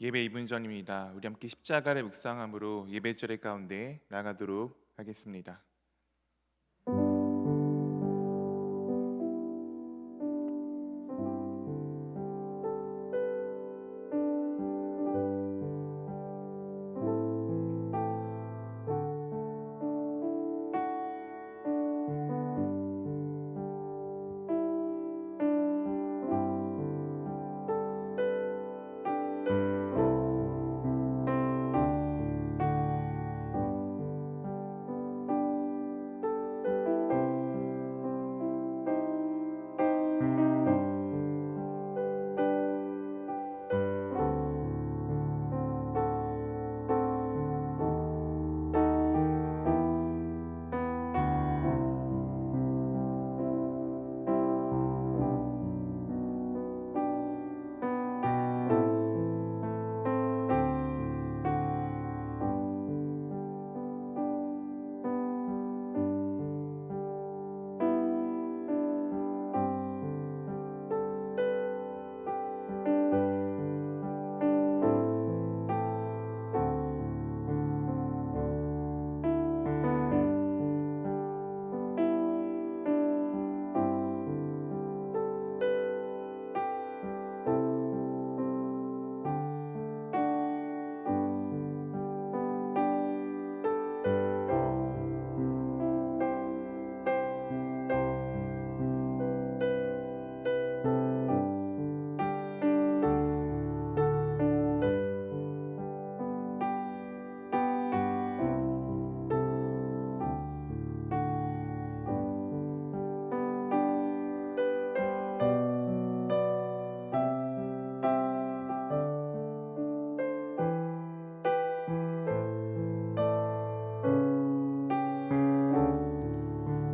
예배 2분 전입니다. 우리 함께 십자가를 묵상함으로 예배절의 가운데 나가도록 하겠습니다.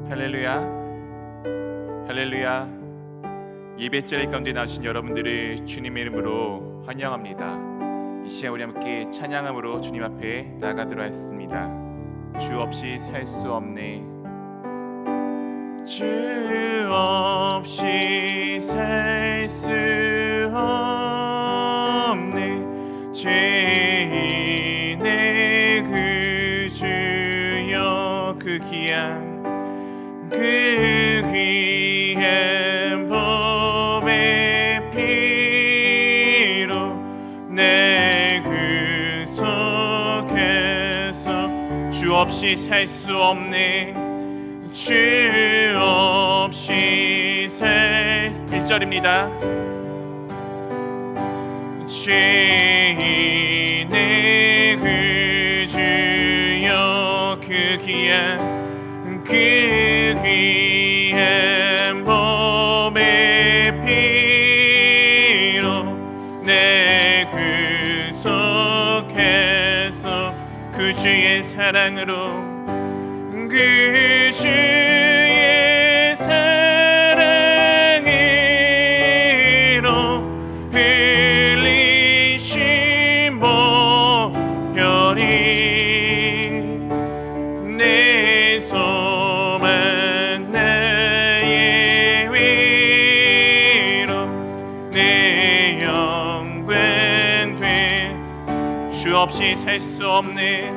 할렐루야, 할렐루야. 예배자리 가운데 나오신 여러분들을 주님의 이름으로 환영합니다. 이 시간 우리 함께 찬양함으로 주님 앞에 나가도록 하겠습니다. 주 없이 살 수 없네, 주 없이 살 수 없네, 죄인의 그 주여 그 귀한 법의 피로 내 구속해서 주 없이 살 수 없네, 주 없이 살 1절입니다. 죄인의 그 주여 그 귀한 법의 피로 내 구속해서 그 주의 사랑으로 그 주의 사랑으로 흘리신 보혈이 내 소망 나의 위로 내 영광 돼. 주 없이 살 수 없네,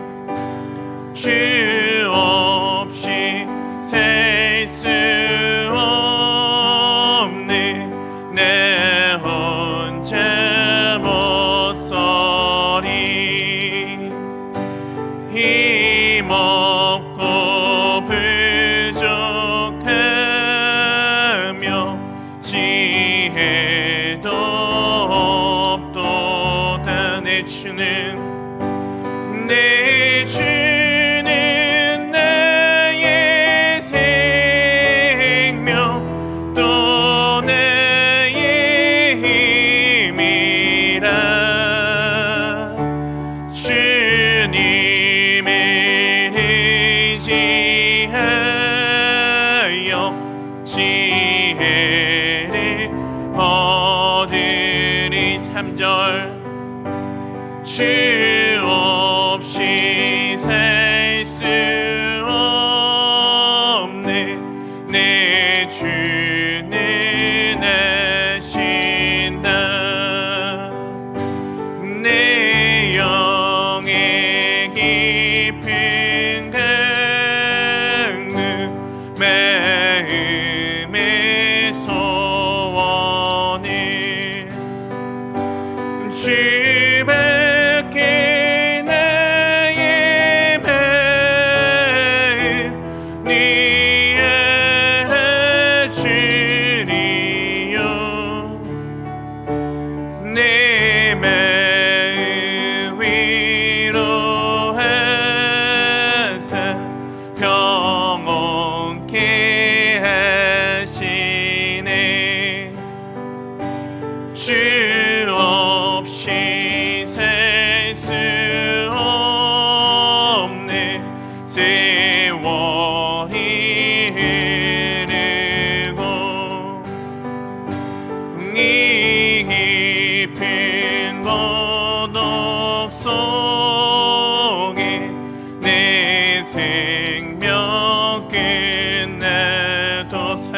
주 없이 살 수 없네, 내 혼자 못 서리, 힘없고 부족하며 지혜도 없도다. 내 주는 나의 생명 또 나의 힘이라. 주님을 의지하여 지혜를 얻으리. 3절 주 없이 살 수 없네, 내 주는 아신다. 내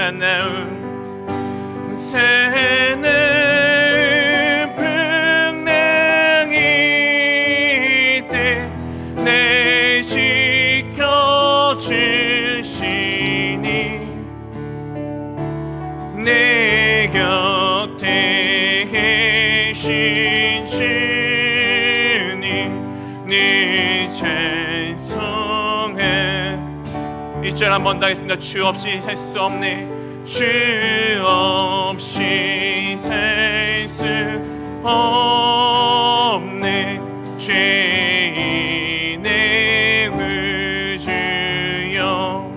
사나운 새는 풍랑이 때 내 지켜주시니 내 곁에 계신 주님 네 찬송해. 1절 한번 더 하겠습니다. 주 없이 살 수 없네. 주 없이 살 수 없네. 죄인의 구주여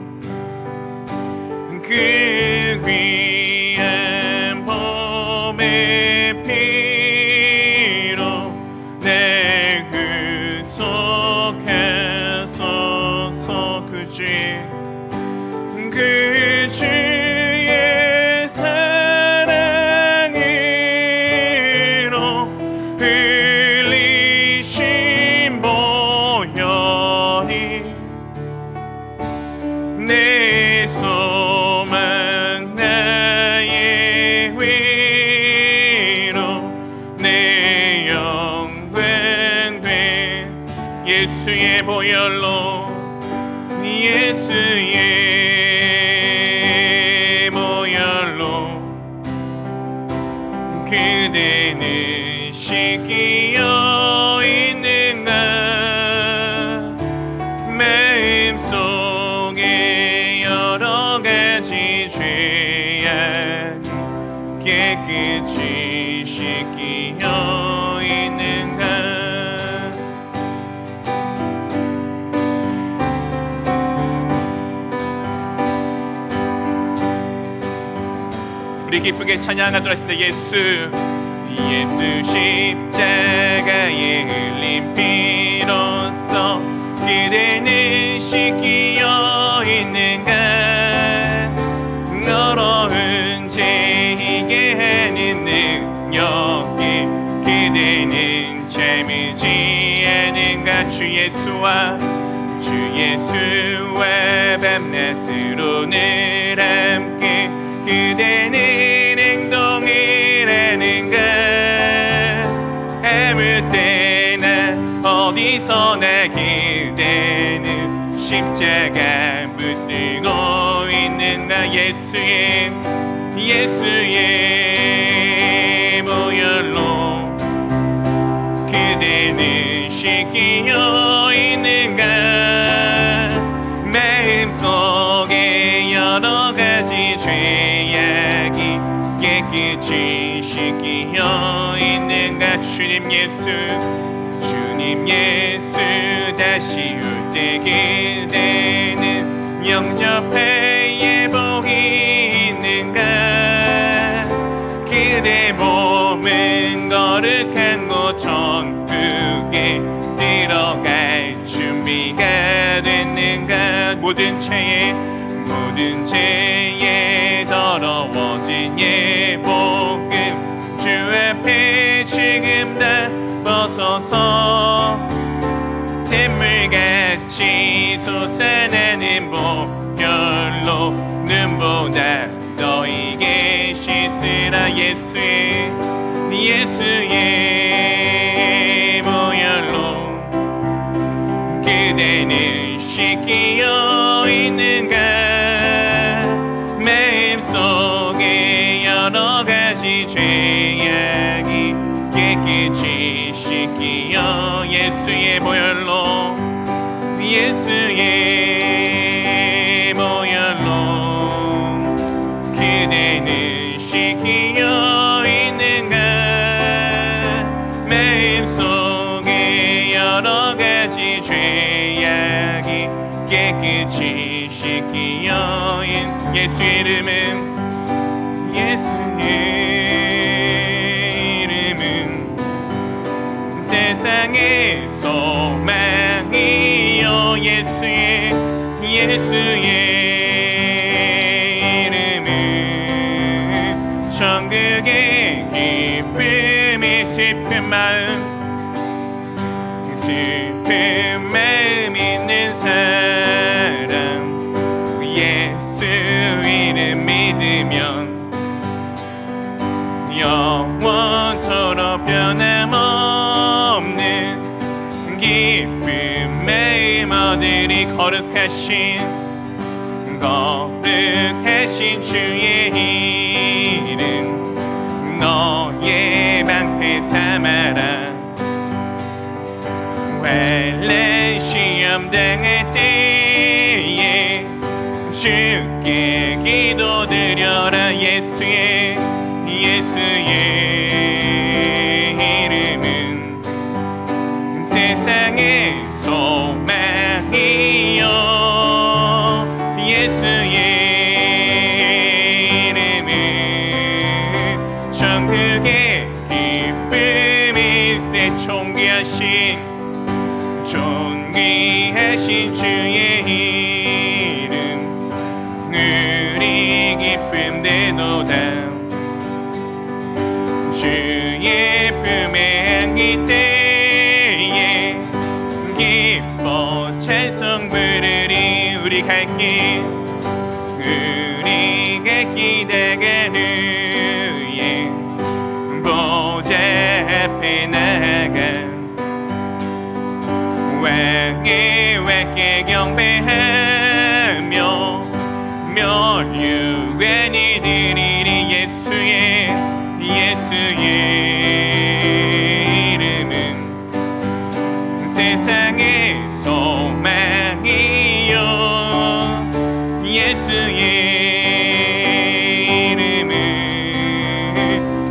그 귀한 보배 피로 내 구속하소서. 그 주의 사랑으로 흘리신 보혈이 내 소망 나의 위로 내 영광 된 예수의 보혈로 예수의 보혈로 그대는 씻기어 있는가. 마음속에 여러 가지 죄악 깨끗이 씻기어 있는가. 우리 기쁘게 찬양하도록 하겠습니다. 예수 십자가에 흘린 피로써 그대는 씻기어 있는가. 더러운 죄 이게 하는 능력이 그대는 잠이지 않은가. 주 예수와 밤낮으로 늘 함께 그대는 행동을 하는가. 아무 때나 어디서나 그대는 십자가 붙들고 있는가. 예수의 보혈로 그대는 씻기어 있는가. 마음속에 여러 가지 죄악이 깨끗이 씻기어 있는가. 주님 예수 다시 올 때 그대는 영접할 예복이 있는가. 그대 몸은 거룩한 곳 천국에 들어갈 준비가 됐는가. 모든 죄에 더러워진 예복음 주 앞에 지금 다 벗어서 샘물같이 솟아나는 보혈로 눈보다 너에게 씻으라. 예수의 보혈로 그대는 씻기어 있는가. 마음속에 여러 가지 죄악이 깨끗이 씻기어 예수의 보혈로 그대는 씻기어 있는가. 마음속에 여러 가지 죄악이 깨끗이 씻기어 예수의 이름은 세상의 소망이요. 예수의 이름은 천국의 기쁨이. 슬픈 마음 있는 사람 예수 이름 믿음 대신 거룩하신 주의 이름 너의 방패 삼아라. 환난 시험 당할 때에 주께 기도드려라. 예수의 이름은 세상의 소망이요. 예수의 이름은 천국의 기쁨일세. 존귀하신 주의 이름 우리 기쁨 되도다. 주의 품에 안길 때에 기뻐 찬송 부르리. 우리 갈 길 다가는 후에 보좌 앞에 나가 왕께 경배하며 멸류관이 드리리. 예수의 이름은 세상의 소망이요. 예수의 이름은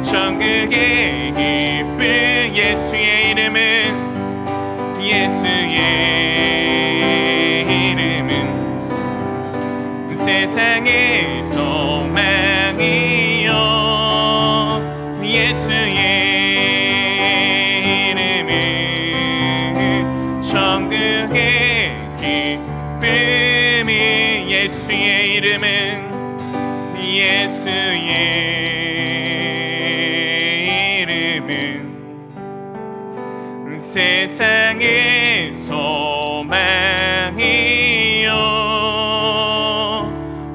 천국의 기쁨. 예수의 이름은 세상의 소망이요. 예수의 이름은 천국의 기쁨이. 예수의 이름은 세상의 소망이요.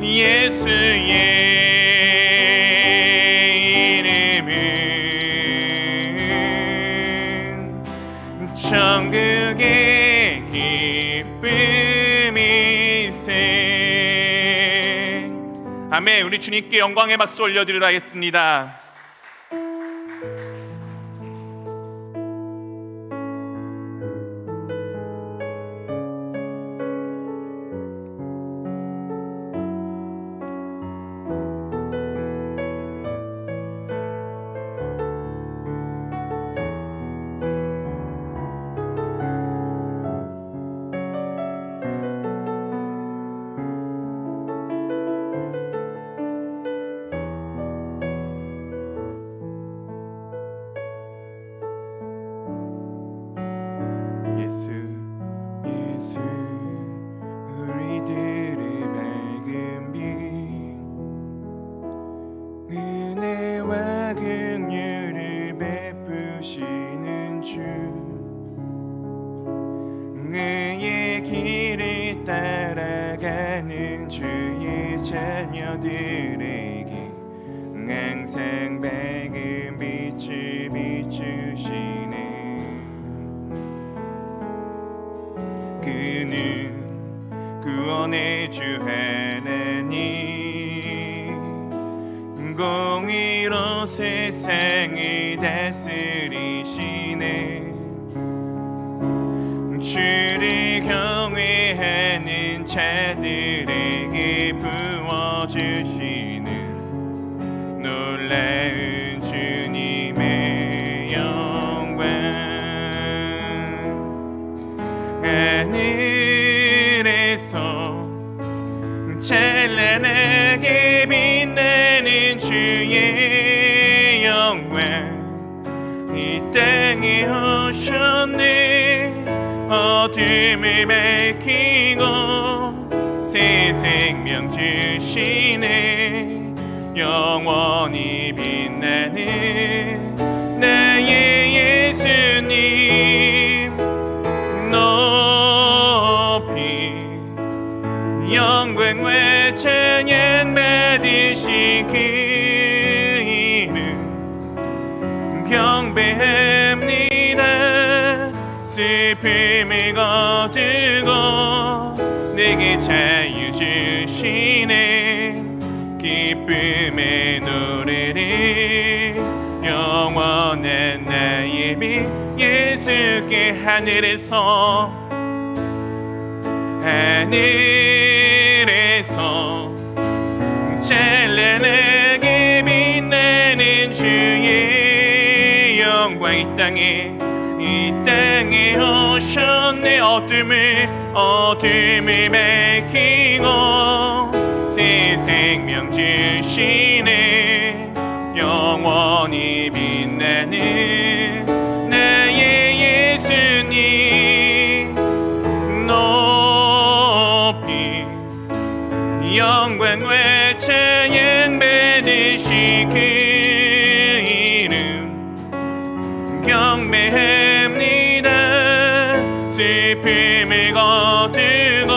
예수의 이름은 천국의 기쁨일세. 아멘. 우리 주님께 영광의 박수 올려드리려 하겠습니다. 예수 우리들의 밝은 빛 은혜와 긍휼을 베푸시는 주 의의 길을 따라가는 주의 자녀들에게 항상 밝은 빛을 비추시네. 그는 구원의 주 하나님 공의로 세상을 다스리시네. 주를 경외하는 자들에게 부어주시는 놀라운 주님의 영광. 하늘에서 찬란하게 빛나는 주의 영광 이 땅에 오셨네. 어둠을 밝히고 새 생명 주시네. 영원히 빛나는 나의 예수님 높이 영광과 찬양 받으신 그 이름 경배합니다. 슬픔을 거두고 내게 기쁨의 노래를 영원한 나의 예비 예수께 하늘에서 찬란하게 빛나는 주의 영광 이 땅에 오셨네. 어둠을 밝히고 새 생명 주시네. 영원히 빛나는 나의 예수님 높이 영광과 찬양 받으시 그 이름 경배합니다. 슬픔을 거두고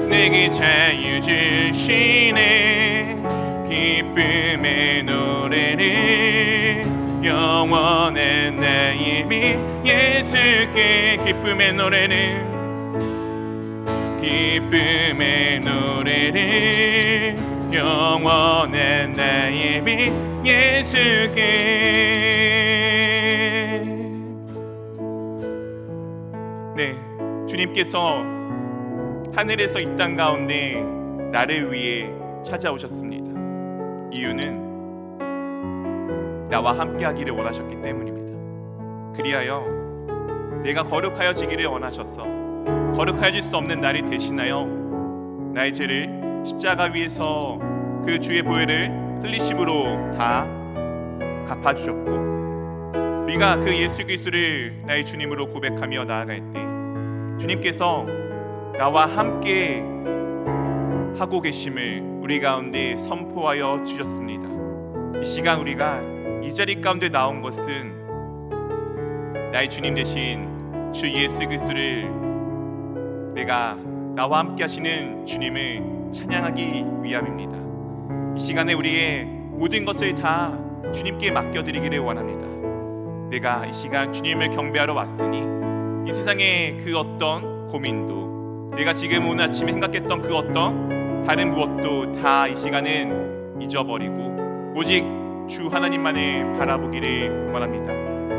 내게 자유 주시네. 기쁨의 노래를 영원한 나의 비 예수께 기쁨의 노래를 영원한 나의 비 예수께. 네, 주님께서 하늘에서 이 땅 가운데 나를 위해 찾아오셨습니다. 이유는 나와 함께 하기를 원하셨기 때문입니다. 그리하여 내가 거룩하여지기를 원하셔서 거룩하여질 수 없는 나를 대신하여 나의 죄를 십자가 위에서 그 주의 보혈을 흘리심으로 다 갚아주셨고, 우리가 그 예수 그리스도를 나의 주님으로 고백하며 나아갈 때 주님께서 나와 함께 하고 계심을 우리 가운데 선포하여 주셨습니다. 이 시간 우리가 이 자리 가운데 나온 것은 나의 주님 되신 주 예수 그리스도를 내가 나와 함께 하시는 주님을 찬양하기 위함입니다. 이 시간에 우리의 모든 것을 다 주님께 맡겨드리기를 원합니다. 내가 이 시간 주님을 경배하러 왔으니 이 세상의 그 어떤 고민도, 내가 지금 오늘 아침에 생각했던 그 어떤 다른 무엇도 다 이 시간은 잊어버리고 오직 주 하나님만을 바라보기를 원합니다.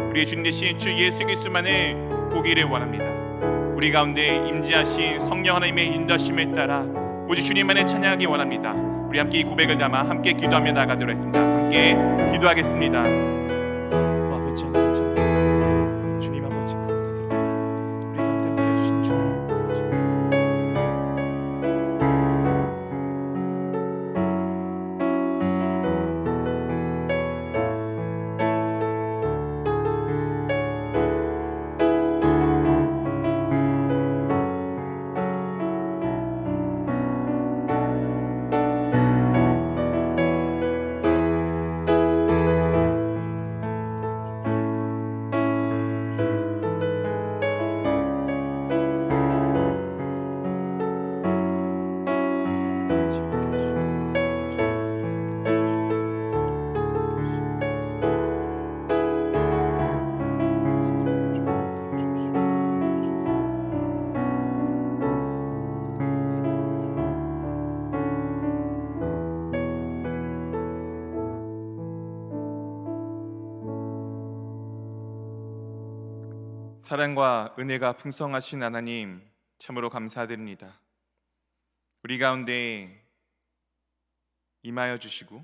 우리의 주님 되신 주 예수 그리스도만을 보기를 원합니다. 우리 가운데 임재하신 성령 하나님의 인도하심에 따라 오직 주님만을 찬양하기 원합니다. 우리 함께 이 고백을 담아 함께 기도하며 나가도록 하겠습니다. 함께 기도하겠습니다. 아버지 하나님 감사드립니다. 주님 아버지 감사드립니다. 우리 가운데 함께 해주신 주님 아버지 사랑과 은혜가 풍성하신 하나님 참으로 감사드립니다. 우리 가운데 임하여 주시고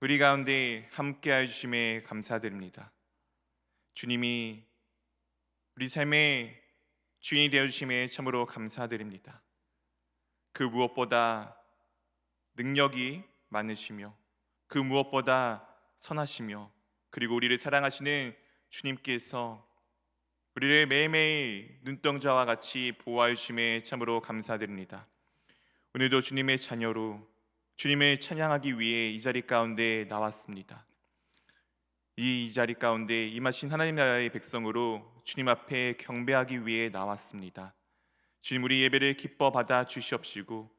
우리 가운데 함께하여 주심에 감사드립니다. 주님이 우리 삶의 주인이 되어 주심에 참으로 감사드립니다. 그 무엇보다 능력이 많으시며 그 무엇보다 선하시며 그리고 우리를 사랑하시는 주님께서 우리를 매일매일 눈동자와 같이 보호하여 주심에 참으로 감사드립니다. 오늘도 주님의 자녀로 주님을 찬양하기 위해 이 자리 가운데 나왔습니다. 이 자리 가운데 임하신 하나님 나라의 백성으로 주님 앞에 경배하기 위해 나왔습니다. 주님, 우리 예배를 기뻐 받아 주시옵시고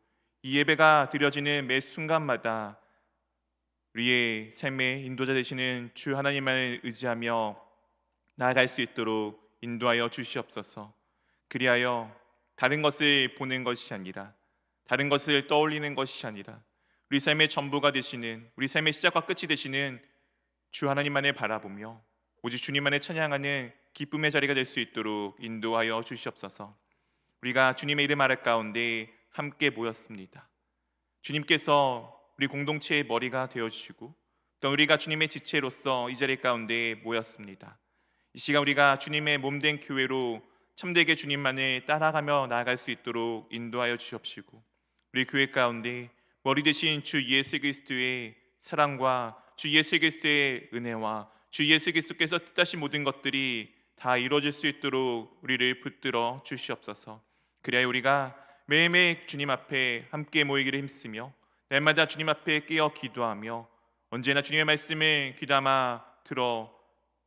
이 예배가 드려지는 매 순간마다 우리의 삶의 인도자 되시는 주 하나님만을 의지하며 나아갈 수 있도록 인도하여 주시옵소서. 그리하여 다른 것을 보는 것이 아니라 다른 것을 떠올리는 것이 아니라 우리 삶의 전부가 되시는, 우리 삶의 시작과 끝이 되시는 주 하나님만을 바라보며 오직 주님만을 찬양하는 기쁨의 자리가 될 수 있도록 인도하여 주시옵소서. 우리가 주님의 이름 아래 가운데 함께 모였습니다. 주님께서 우리 공동체의 머리가 되어주시고 또 우리가 주님의 지체로서 이 자리 가운데 모였습니다. 이 시간 우리가 주님의 몸된 교회로 참되게 주님만을 따라가며 나아갈 수 있도록 인도하여 주시옵시고, 우리 교회 가운데 머리 되신 주 예수 그리스도의 사랑과 주 예수 그리스도의 은혜와 주 예수 그리스도께서 뜻하신 모든 것들이 다 이루어질 수 있도록 우리를 붙들어 주시옵소서. 그래야 우리가 매일매일 주님 앞에 함께 모이기를 힘쓰며 날마다 주님 앞에 깨어 기도하며 언제나 주님의 말씀을 귀담아 들어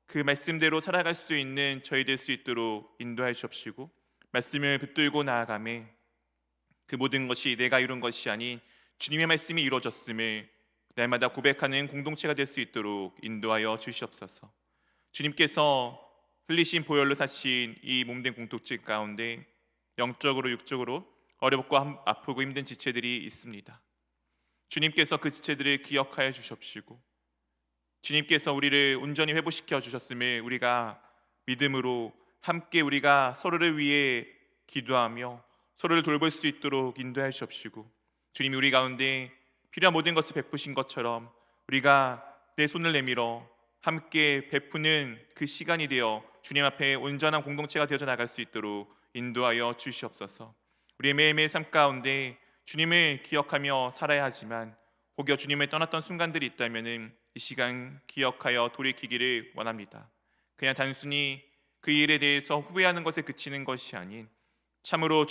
그 말씀대로 살아갈 수 있는 저희 될 수 있도록 인도해 주옵시고, 말씀을 붙들고 나아가매 그 모든 것이 내가 이룬 것이 아닌 주님의 말씀이 이루어졌음을 날마다 고백하는 공동체가 될 수 있도록 인도하여 주시옵소서. 주님께서 흘리신 보혈로 사신 이 몸된 공동체 가운데 영적으로 육적으로 어렵고 아프고 힘든 지체들이 있습니다. 주님께서 그 지체들을 기억하여 주십시고, 주님께서 우리를 온전히 회복시켜 주셨음을 우리가 믿음으로 함께 우리가 서로를 위해 기도하며 서로를 돌볼 수 있도록 인도해 주십시고, 주님이 우리 가운데 필요한 모든 것을 베푸신 것처럼 우리가 내 손을 내밀어 함께 베푸는 그 시간이 되어 주님 앞에 온전한 공동체가 되어져 나갈 수 있도록 인도하여 주시옵소서. 우리의 매일매일 삶 가운데 주님을 기억하며 살아야 하지만 혹여 주님을 떠났던 순간들이 있다면 이 시간 기억하여 돌이키기를 원합니다. 그냥 단순히 그 일에 대해서 후회하는 것에 그치는 것이 아닌 참으로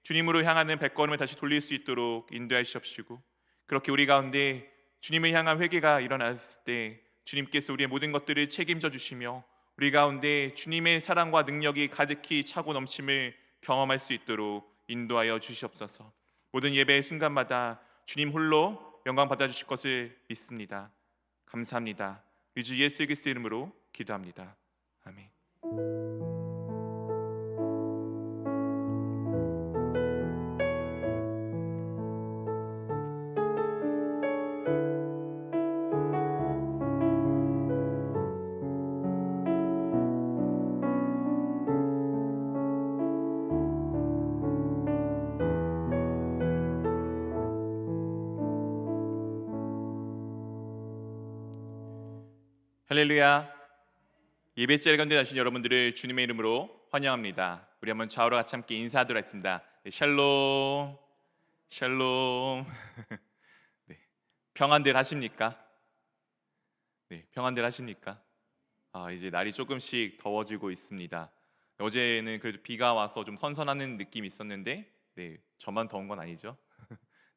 주님으로 향하는 발걸음을 다시 돌릴 수 있도록 인도해 주십시고, 그렇게 우리 가운데 주님을 향한 회개가 일어났을 때 주님께서 우리의 모든 것들을 책임져 주시며 우리 가운데 주님의 사랑과 능력이 가득히 차고 넘침을 경험할 수 있도록 인도하여 주시옵소서. 모든 예배의 순간마다 주님 홀로 영광 받아주실 것을 믿습니다. 감사합니다. 우리 주 예수 그리스도 이름으로 기도합니다. 아멘. 할렐루야. 예배 자리에 가운데 나신 여러분들을 주님의 이름으로 환영합니다. 우리 한번 좌우로 같이 함께 인사하도록 하겠습니다. 네, 샬롬, 샬롬. 네, 평안들 하십니까? 네, 평안들 하십니까? 이제 날이 조금씩 더워지고 있습니다. 어제는 그래도 비가 와서 좀 선선하는 느낌이 있었는데, 네, 저만 더운 건 아니죠?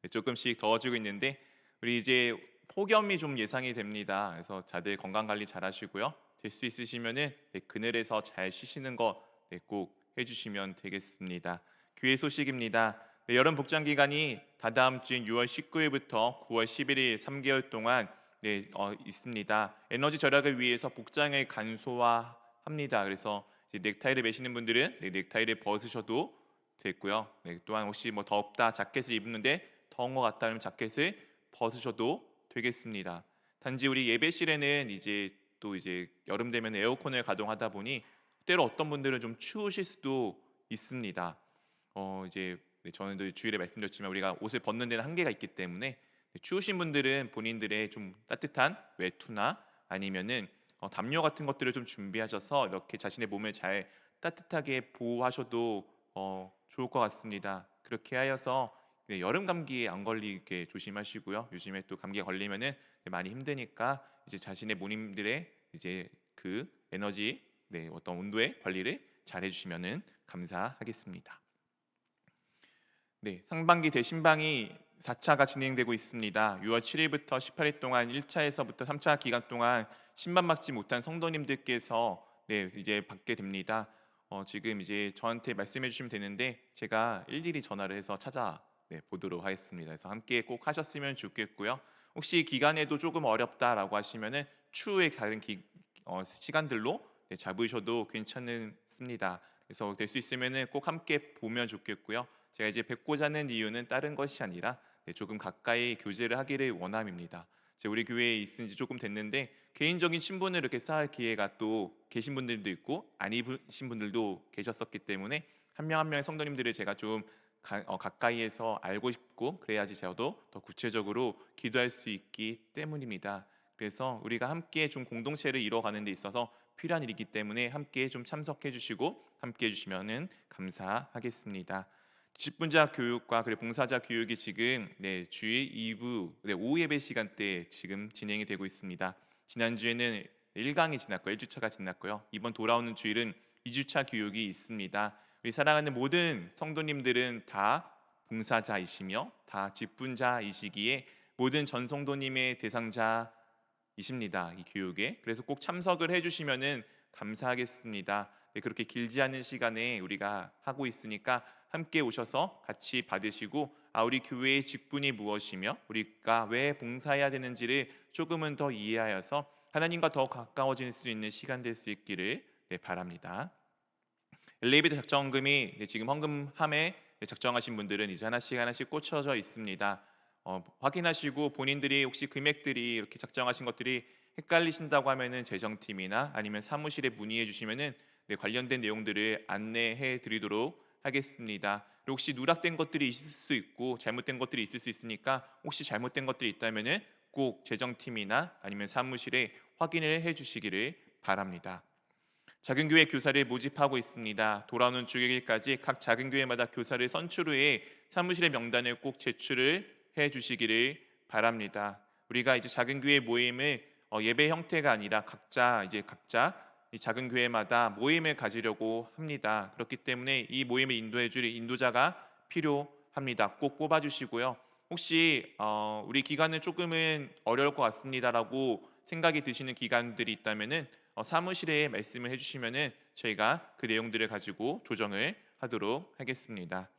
네, 조금씩 더워지고 있는데 우리 이제 폭염이 좀 예상이 됩니다. 그래서 다들 건강 관리 잘 하시고요. 될 수 있으시면은 그늘에서 잘 쉬시는 거 꼭 해주시면 되겠습니다. 교회 소식입니다. 여름 복장 기간이 다다음 주인 6월 19일부터 9월 11일 3개월 동안 있습니다. 에너지 절약을 위해서 복장을 간소화합니다. 그래서 이제 넥타이를 매시는 분들은 넥타이를 벗으셔도 되고요. 또한 혹시 뭐 덥다 자켓을 입는데 더운 것 같다면 자켓을 벗으셔도 되겠습니다. 단지 우리 예배실에는 이제 여름 되면 에어컨을 가동하다 보니 때로 어떤 분들은 좀 추우실 수도 있습니다. 저는 주일에 말씀드렸지만 우리가 옷을 벗는 데는 한계가 있기 때문에 추우신 분들은 본인들의 좀 따뜻한 외투나 아니면은 담요 같은 것들을 좀 준비하셔서 이렇게 자신의 몸을 잘 따뜻하게 보호하셔도 좋을 것 같습니다. 그렇게 하여서 여름 감기에 안 걸리게 조심하시고요. 요즘에 또 감기에 걸리면은 많이 힘드니까 이제 자신의 모님들의 이제 그 에너지, 어떤 온도의 관리를 잘 해주시면은 감사하겠습니다. 상반기 대신방이 4차가 진행되고 있습니다. 6월 7일부터 18일 동안 1차에서부터 3차 기간 동안 신방 받지 못한 성도님들께서 이제 받게 됩니다. 지금 이제 저한테 말씀해 주시면 되는데 제가 일일이 전화를 해서 보도록 하겠습니다. 그래서 함께 꼭 하셨으면 좋겠고요. 혹시 기간에도 조금 어렵다라고 하시면은 추후에 다른 시간들로 잡으셔도 괜찮습니다. 그래서 될 수 있으면은 꼭 함께 보면 좋겠고요. 제가 이제 뵙고자 하는 이유는 다른 것이 아니라 조금 가까이 교제를 하기를 원함입니다. 제가 우리 교회에 있은 지 조금 됐는데 개인적인 친분을 이렇게 쌓을 기회가 또 계신 분들도 있고 아니신 분들도 계셨었기 때문에 한 명 한 명의 성도님들을 제가 좀 가까이에서 알고 싶고 그래야지 저도 더 구체적으로 기도할 수 있기 때문입니다. 그래서 우리가 함께 좀 공동체를 이뤄가는 데 있어서 필요한 일이기 때문에 함께 좀 참석해 주시고 함께 해 주시면은 감사하겠습니다. 직분자 교육과 그리고 봉사자 교육이 지금 주일 2부 오후 예배 시간대 지금 진행이 되고 있습니다. 지난주에는 1강이 지났고요. 1주차가 지났고요. 이번 돌아오는 주일은 2주차 교육이 있습니다. 우리 사랑하는 모든 성도님들은 다 봉사자이시며 다 직분자이시기에 모든 전성도님의 대상자이십니다. 이 교육에. 그래서 꼭 참석을 해주시면은 감사하겠습니다. 그렇게 길지 않은 시간에 우리가 하고 있으니까 함께 오셔서 같이 받으시고 우리 교회의 직분이 무엇이며 우리가 왜 봉사해야 되는지를 조금은 더 이해하여서 하나님과 더 가까워질 수 있는 시간 될 수 있기를 바랍니다. 엘리베이터 작정금이 지금 헌금함에 작정하신 분들은 이제 하나씩 꽂혀져 있습니다. 확인하시고 본인들이 혹시 금액들이 이렇게 작정하신 것들이 헷갈리신다고 하면은 재정팀이나 아니면 사무실에 문의해 주시면은 관련된 내용들을 안내해 드리도록 하겠습니다. 그리고 혹시 누락된 것들이 있을 수 있고 잘못된 것들이 있을 수 있으니까 혹시 잘못된 것들이 있다면은 꼭 재정팀이나 아니면 사무실에 확인을 해 주시기를 바랍니다. 작은 교회 교사를 모집하고 있습니다. 돌아오는 주일까지 각 작은 교회마다 교사를 선출 후에 사무실의 명단을 꼭 제출을 해 주시기를 바랍니다. 우리가 이제 작은 교회 모임을 예배 형태가 아니라 각자 이 작은 교회마다 모임을 가지려고 합니다. 그렇기 때문에 이 모임을 인도해 줄 인도자가 필요합니다. 꼭 뽑아 주시고요. 혹시 우리 기간은 조금은 어려울 것 같습니다라고 생각이 드시는 기간들이 있다면은 사무실에 말씀을 해주시면은 저희가 그 내용들을 가지고 조정을 하도록 하겠습니다.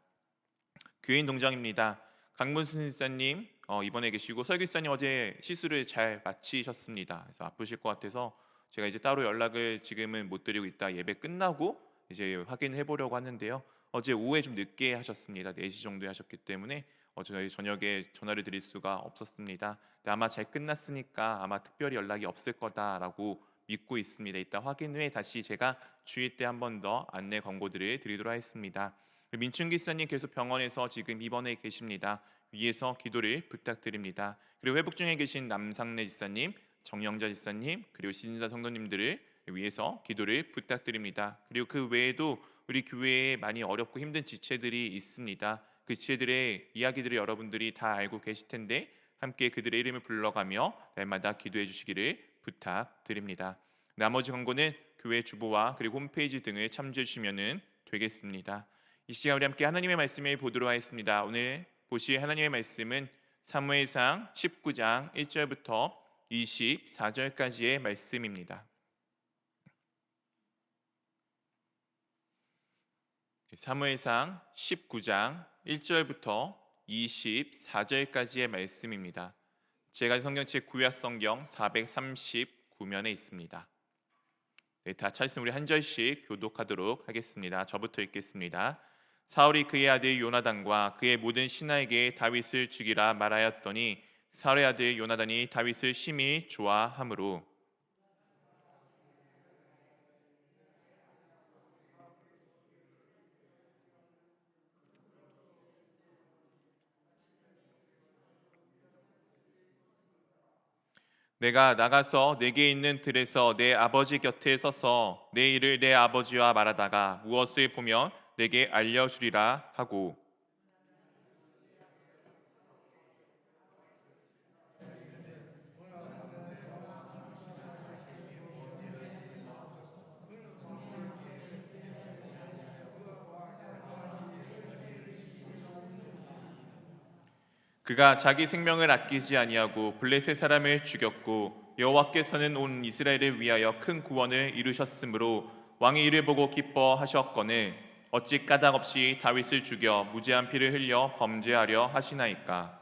교인 동정입니다. 강문순 집사님 이번에 계시고 설교 집사님 어제 시술을 잘 마치셨습니다. 그래서 아프실 것 같아서 제가 이제 따로 연락을 지금은 못 드리고 있다 예배 끝나고 이제 확인해 보려고 하는데요. 어제 오후에 좀 늦게 하셨습니다. 4시 정도에 하셨기 때문에 저희 저녁에 전화를 드릴 수가 없었습니다. 아마 잘 끝났으니까 아마 특별히 연락이 없을 거다라고 믿고 있습니다. 이따 확인 후에 다시 제가 주일 때 한 번 더 안내 권고들을 드리도록 하겠습니다. 민춘기 지사님 계속 병원에서 지금 입원해 계십니다. 위에서 기도를 부탁드립니다. 그리고 회복 중에 계신 남상래 지사님, 정영자 지사님, 그리고 신사 성도님들을 위해서 기도를 부탁드립니다. 그리고 그 외에도 우리 교회에 많이 어렵고 힘든 지체들이 있습니다. 그 지체들의 이야기들을 여러분들이 다 알고 계실 텐데 함께 그들의 이름을 불러가며 날마다 기도해 주시기를 부탁드립니다. 나머지 광고는 교회 주보와 그리고 홈페이지 등을 참조해 주시면 되겠습니다. 이 시간 우리 함께 하나님의 말씀을 보도록 하겠습니다. 오늘 보실 하나님의 말씀은 사무엘상 19장 1절부터 24절까지의 말씀입니다. 사무엘상 19장 1절부터 24절까지의 말씀입니다. 제가 성경책 구약성경 439면에 있습니다. 다 찾으시면 우리 한 절씩 교독하도록 하겠습니다. 저부터 읽겠습니다. 사울이 그의 아들 요나단과 그의 모든 신하에게 다윗을 죽이라 말하였더니 사울의 아들 요나단이 다윗을 심히 좋아하므로 내가 나가서 내게 있는 들에서 내 아버지 곁에 서서 내 일을 내 아버지와 말하다가 무엇을 보면 내게 알려주리라 하고 그가 자기 생명을 아끼지 아니하고 블레셋 사람을 죽였고 여호와께서는 온 이스라엘을 위하여 큰 구원을 이루셨으므로 왕이 이를 보고 기뻐하셨거늘 어찌 까닭없이 다윗을 죽여 무죄한 피를 흘려 범죄하려 하시나이까.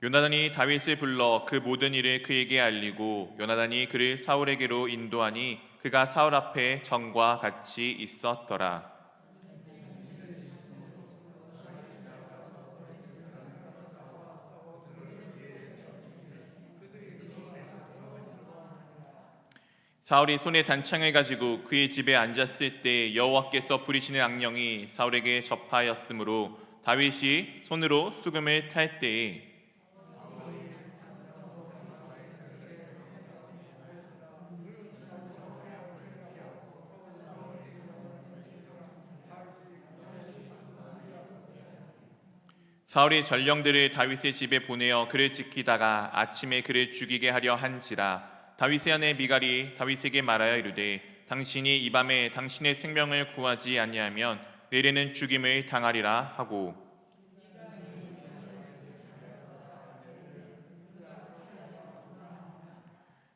요나단이 다윗을 불러 그 모든 일을 그에게 알리고 요나단이 그를 사울에게로 인도하니 그가 사울 앞에 전과 같이 있었더라. 사울이 손에 단창을 가지고 그의 집에 앉았을 때 여호와께서 부리시는 악령이 사울에게 접하였으므로 다윗이 손으로 수금을 탈 때에 사울이 전령들을 다윗의 집에 보내어 그를 지키다가 아침에 그를 죽이게 하려 한지라. 다윗의 아내 미갈이 다윗에게 말하여 이르되 당신이 이 밤에 당신의 생명을 구하지 아니하면 내일에는 죽임을 당하리라 하고,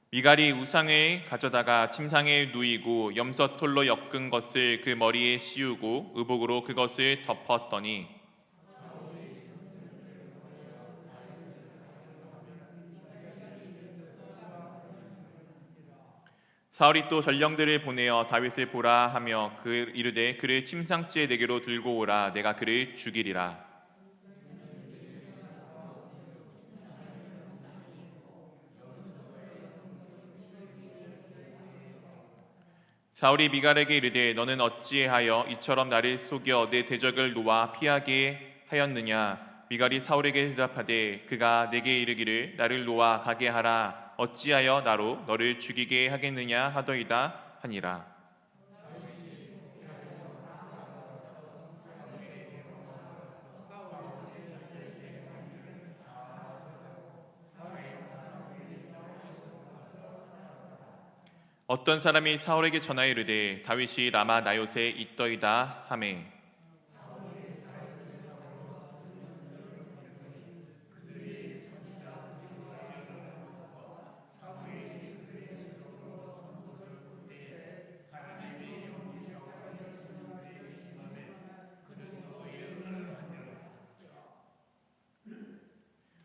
미갈이 우상을 가져다가 침상에 누이고 염소털로 엮은 것을 그 머리에 씌우고 의복으로 그것을 덮었더니 사울이 또 전령들을 보내어 다윗을 보라 하며 그 이르되 그를 침상지에 내게로 들고 오라. 내가 그를 죽이리라. 사울이 미갈에게 이르되 너는 어찌하여 이처럼 나를 속여 내 대적을 놓아 피하게 하였느냐. 미갈이 사울에게 대답하되 그가 내게 이르기를 나를 놓아 가게 하라. 어찌하여 나로 너를 죽이게 하겠느냐 하더이다 하니라. 어떤 사람이 사울에게 전하여 이르되 다윗이 라마 나요새 있더이다 하매,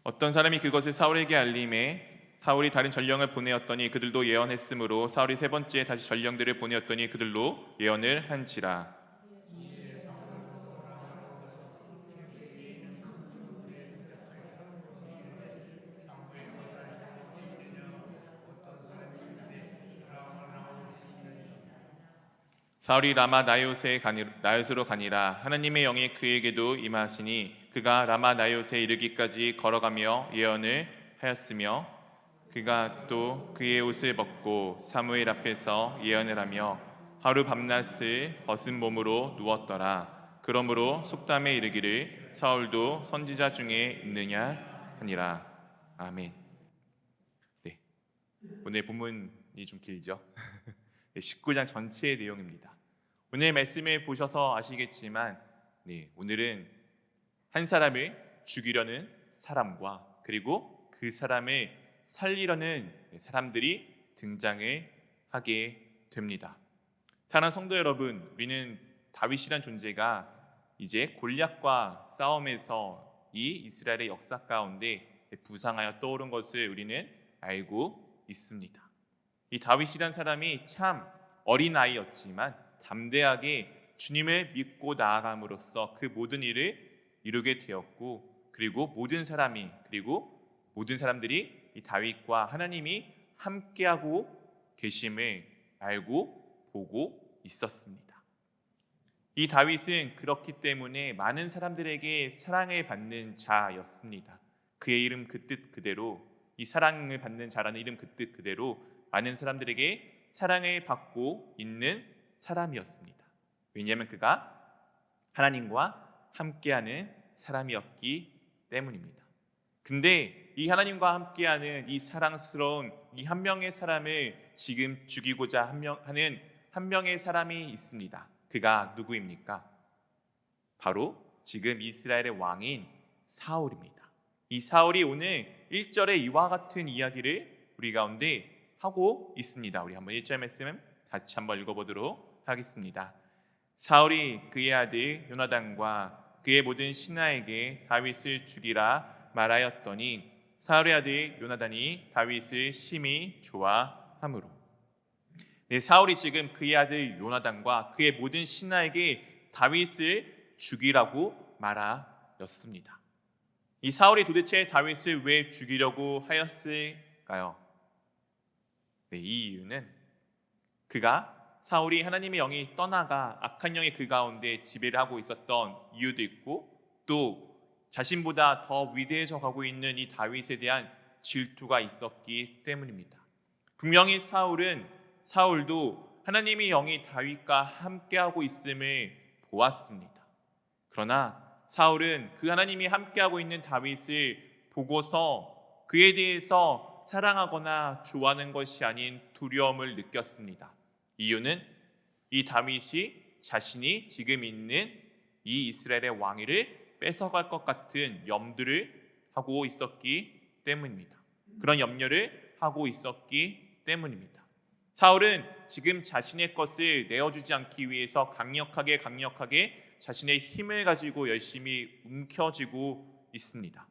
어떤 사람이 그것을 사울에게 알림해 사울이 다른 전령을 보내었더니 그들도 예언했으므로 사울이 세 번째 다시 전령들을 보내었더니 그들로 예언을 한지라. 사울이 라마 나요스로 가니라. 하나님의 영이 그에게도 임하시니 그가 라마 나요스에 이르기까지 걸어가며 예언을 하였으며 그가 또 그의 옷을 벗고 사무엘 앞에서 예언을 하며 하루 밤낮을 벗은 몸으로 누웠더라. 그러므로 속담에 이르기를 사울도 선지자 중에 있느냐 하니라. 아멘. 네, 오늘 본문이 좀 길죠. 19장 전체의 내용입니다. 오늘 말씀을 보셔서 아시겠지만 오늘은 한 사람을 죽이려는 사람과 그리고 그 사람을 살리려는 사람들이 등장을 하게 됩니다. 사랑하는 성도 여러분, 우리는 다윗이란 존재가 이제 골리앗과 싸움에서 이 이스라엘의 역사 가운데 부상하여 떠오른 것을 우리는 알고 있습니다. 이 다윗이란 사람이 참 어린아이였지만 담대하게 주님을 믿고 나아감으로써 그 모든 일을 이루게 되었고, 그리고 모든 사람들이 이 다윗과 하나님이 함께하고 계심을 알고 보고 있었습니다. 이 다윗은 그렇기 때문에 많은 사람들에게 사랑을 받는 자였습니다. 그의 이름 그 뜻 그대로, 이 사랑을 받는 자라는 이름 그 뜻 그대로 많은 사람들에게 사랑을 받고 있는 사람이었습니다. 왜냐하면 그가 하나님과 함께하는 사람이었기 때문입니다. 근데 이 하나님과 함께하는 이 사랑스러운 이 한 명의 사람을 지금 죽이고자 하는 한 명의 사람이 있습니다. 그가 누구입니까? 바로 지금 이스라엘의 왕인 사울입니다. 이 사울이 오늘 1절에 이와 같은 이야기를 우리 가운데 하고 있습니다. 우리 한번 1절 말씀 같이 한번 읽어보도록 하겠습니다. 사울이 그의 아들 요나단과 그의 모든 신하에게 다윗을 죽이라 말하였더니 사울의 아들 요나단이 다윗을 심히 좋아함으로. 네, 사울이 지금 그의 아들 요나단과 그의 모든 신하에게 다윗을 죽이라고 말하였습니다. 이 사울이 도대체 다윗을 왜 죽이려고 하였을까요? 네, 이 이유는 사울이 하나님의 영이 떠나가 악한 영이 그 가운데 지배를 하고 있었던 이유도 있고, 또 자신보다 더 위대해져 가고 있는 이 다윗에 대한 질투가 있었기 때문입니다. 분명히 사울도 하나님의 영이 다윗과 함께하고 있음을 보았습니다. 그러나 사울은 그 하나님이 함께하고 있는 다윗을 보고서 그에 대해서 사랑하거나 좋아하는 것이 아닌 두려움을 느꼈습니다. 이유는 이 다윗이 자신이 지금 있는 이 이스라엘의 왕위를 뺏어갈 것 같은 염두를 하고 있었기 때문입니다. 그런 염려를 하고 있었기 때문입니다. 사울은 지금 자신의 것을 내어주지 않기 위해서 강력하게 자신의 힘을 가지고 열심히 움켜쥐고 있습니다.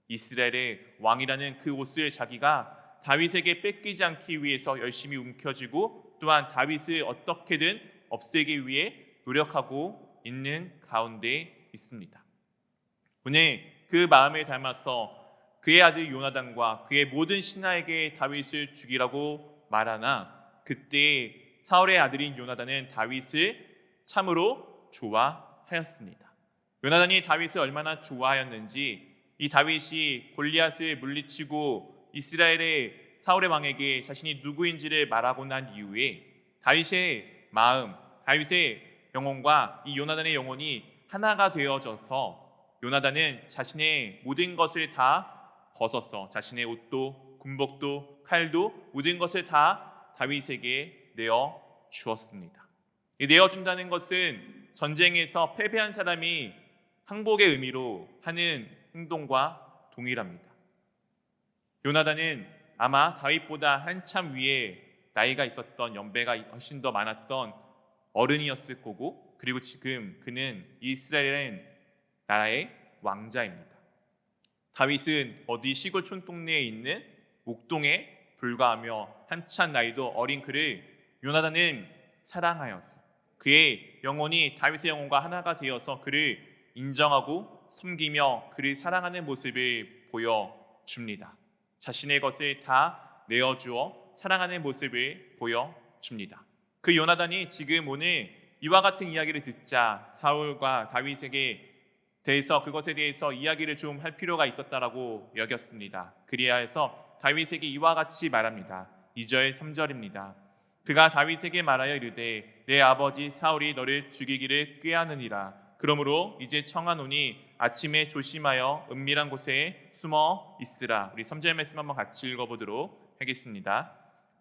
이스라엘의 왕이라는 그 옷을 자기가 다윗에게 뺏기지 않기 위해서 열심히 움켜쥐고, 또한 다윗을 어떻게든 없애기 위해 노력하고 있는 가운데 있습니다. 오늘 그 마음을 닮아서 그의 아들 요나단과 그의 모든 신하에게 다윗을 죽이라고 말하나, 그때 사울의 아들인 요나단은 다윗을 참으로 좋아하였습니다. 요나단이 다윗을 얼마나 좋아하였는지, 이 다윗이 골리앗을 물리치고 이스라엘의 사울의 왕에게 자신이 누구인지를 말하고 난 이후에 다윗의 마음, 다윗의 영혼과 이 요나단의 영혼이 하나가 되어져서 요나단은 자신의 모든 것을 다 벗어서 자신의 옷도 군복도 칼도 모든 것을 다 다윗에게 내어 주었습니다. 이 내어준다는 것은 전쟁에서 패배한 사람이 항복의 의미로 하는 행동과 동일합니다. 요나단은 아마 다윗보다 한참 위에 나이가 있었던, 연배가 훨씬 더 많았던 어른이었을 거고, 그리고 지금 그는 이스라엘의 나라의 왕자입니다. 다윗은 어디 시골 촌동네에 있는 목동에 불과하며 한참 나이도 어린 그를 요나단은 사랑하여서 그의 영혼이 다윗의 영혼과 하나가 되어서 그를 인정하고 섬기며 그를 사랑하는 모습을 보여줍니다. 자신의 것을 다 내어주어 사랑하는 모습을 보여줍니다. 그 요나단이 지금 오늘 이와 같은 이야기를 듣자 사울과 다윗에게 대해서 그것에 대해서 이야기를 좀 할 필요가 있었다라고 여겼습니다. 그리하여서 다윗에게 이와 같이 말합니다. 2절 3절입니다. 그가 다윗에게 말하여 이르되 내 아버지 사울이 너를 죽이기를 꾀하느니라. 그러므로 이제 청하노니 아침에 조심하여 은밀한 곳에 숨어 있으라. 우리 3절 말씀 한번 같이 읽어보도록 하겠습니다.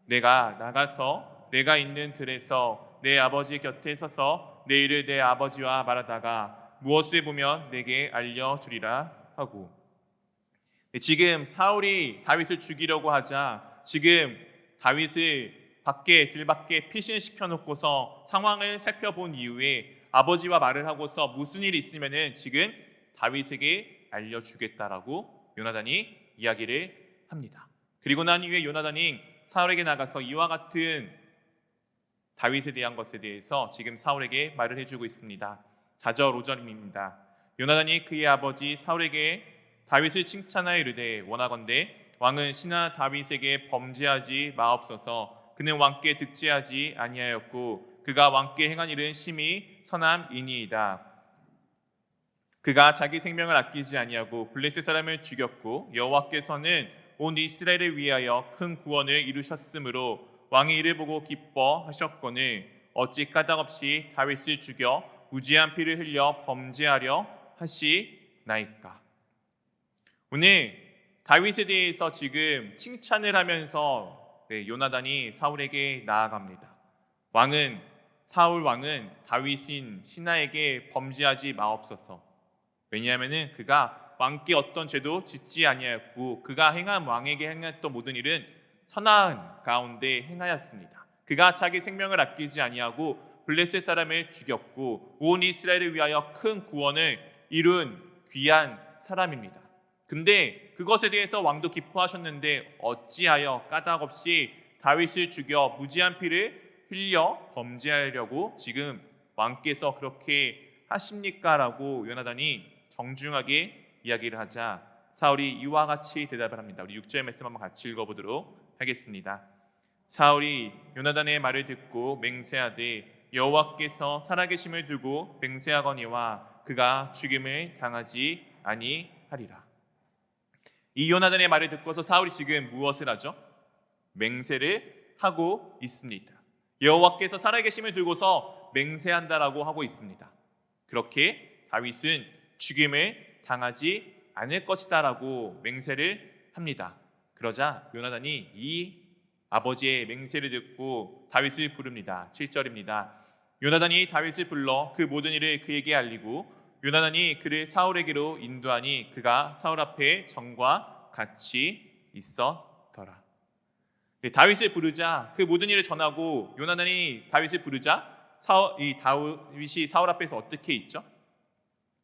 내가 나가서 내가 있는 들에서 내 아버지 곁에 서서 내 일을 내 아버지와 말하다가 무엇을 보면 내게 알려주리라 하고. 지금 사울이 다윗을 죽이려고 하자 지금 다윗을 들밖에 피신시켜 놓고서 상황을 살펴본 이후에 아버지와 말을 하고서 무슨 일이 있으면은 지금 다윗에게 알려주겠다라고 요나단이 이야기를 합니다. 그리고 난 이후에 요나단이 사울에게 나가서 이와 같은 다윗에 대한 것에 대해서 지금 사울에게 말을 해주고 있습니다. 4절 5절입니다. 요나단이 그의 아버지 사울에게 다윗을 칭찬하여 이르되 원하건대 왕은 신하 다윗에게 범죄하지 마옵소서. 그는 왕께 득죄하지 아니하였고 그가 왕께 행한 일은 심히 선함이니이다. 그가 자기 생명을 아끼지 아니하고 블레셋 사람을 죽였고 여호와께서는 온 이스라엘을 위하여 큰 구원을 이루셨으므로 왕이 이를 보고 기뻐하셨거늘 어찌 까닭없이 다윗을 죽여 무지한 피를 흘려 범죄하려 하시나이까. 오늘 다윗에 대해서 지금 칭찬을 하면서 요나단이 사울에게 나아갑니다. 사울 왕은 다윗인 신하에게 범죄하지 마옵소서. 왜냐하면 그가 왕께 어떤 죄도 짓지 아니하였고 그가 행한 왕에게 행했던 모든 일은 선한 가운데 행하였습니다. 그가 자기 생명을 아끼지 아니하고 블레셋 사람을 죽였고 온 이스라엘을 위하여 큰 구원을 이룬 귀한 사람입니다. 근데 그것에 대해서 왕도 기뻐하셨는데 어찌하여 까닭없이 다윗을 죽여 무지한 피를 흘려 범죄하려고 지금 왕께서 그렇게 하십니까? 라고 요나단이 정중하게 이야기를 하자 사울이 이와 같이 대답을 합니다. 우리 6절 말씀 한번 같이 읽어보도록 하겠습니다. 사울이 요나단의 말을 듣고 맹세하되 여호와께서 살아계심을 두고 맹세하거니와 그가 죽임을 당하지 아니하리라. 이 요나단의 말을 듣고서 사울이 지금 무엇을 하죠? 맹세를 하고 있습니다. 여호와께서 살아계심을 두고서 맹세한다라고 하고 있습니다. 그렇게 다윗은 죽임을 당하지 않을 것이다라고 맹세를 합니다. 그러자 요나단이 이 아버지의 맹세를 듣고 다윗을 부릅니다. 7절입니다. 요나단이 다윗을 불러 그 모든 일을 그에게 알리고 요나단이 그를 사울에게로 인도하니 그가 사울 앞에 정과 같이 있었더라. 다윗을 부르자 그 모든 일을 전하고 요나단이 다윗을 부르자 다윗이 사울 앞에서 어떻게 있죠?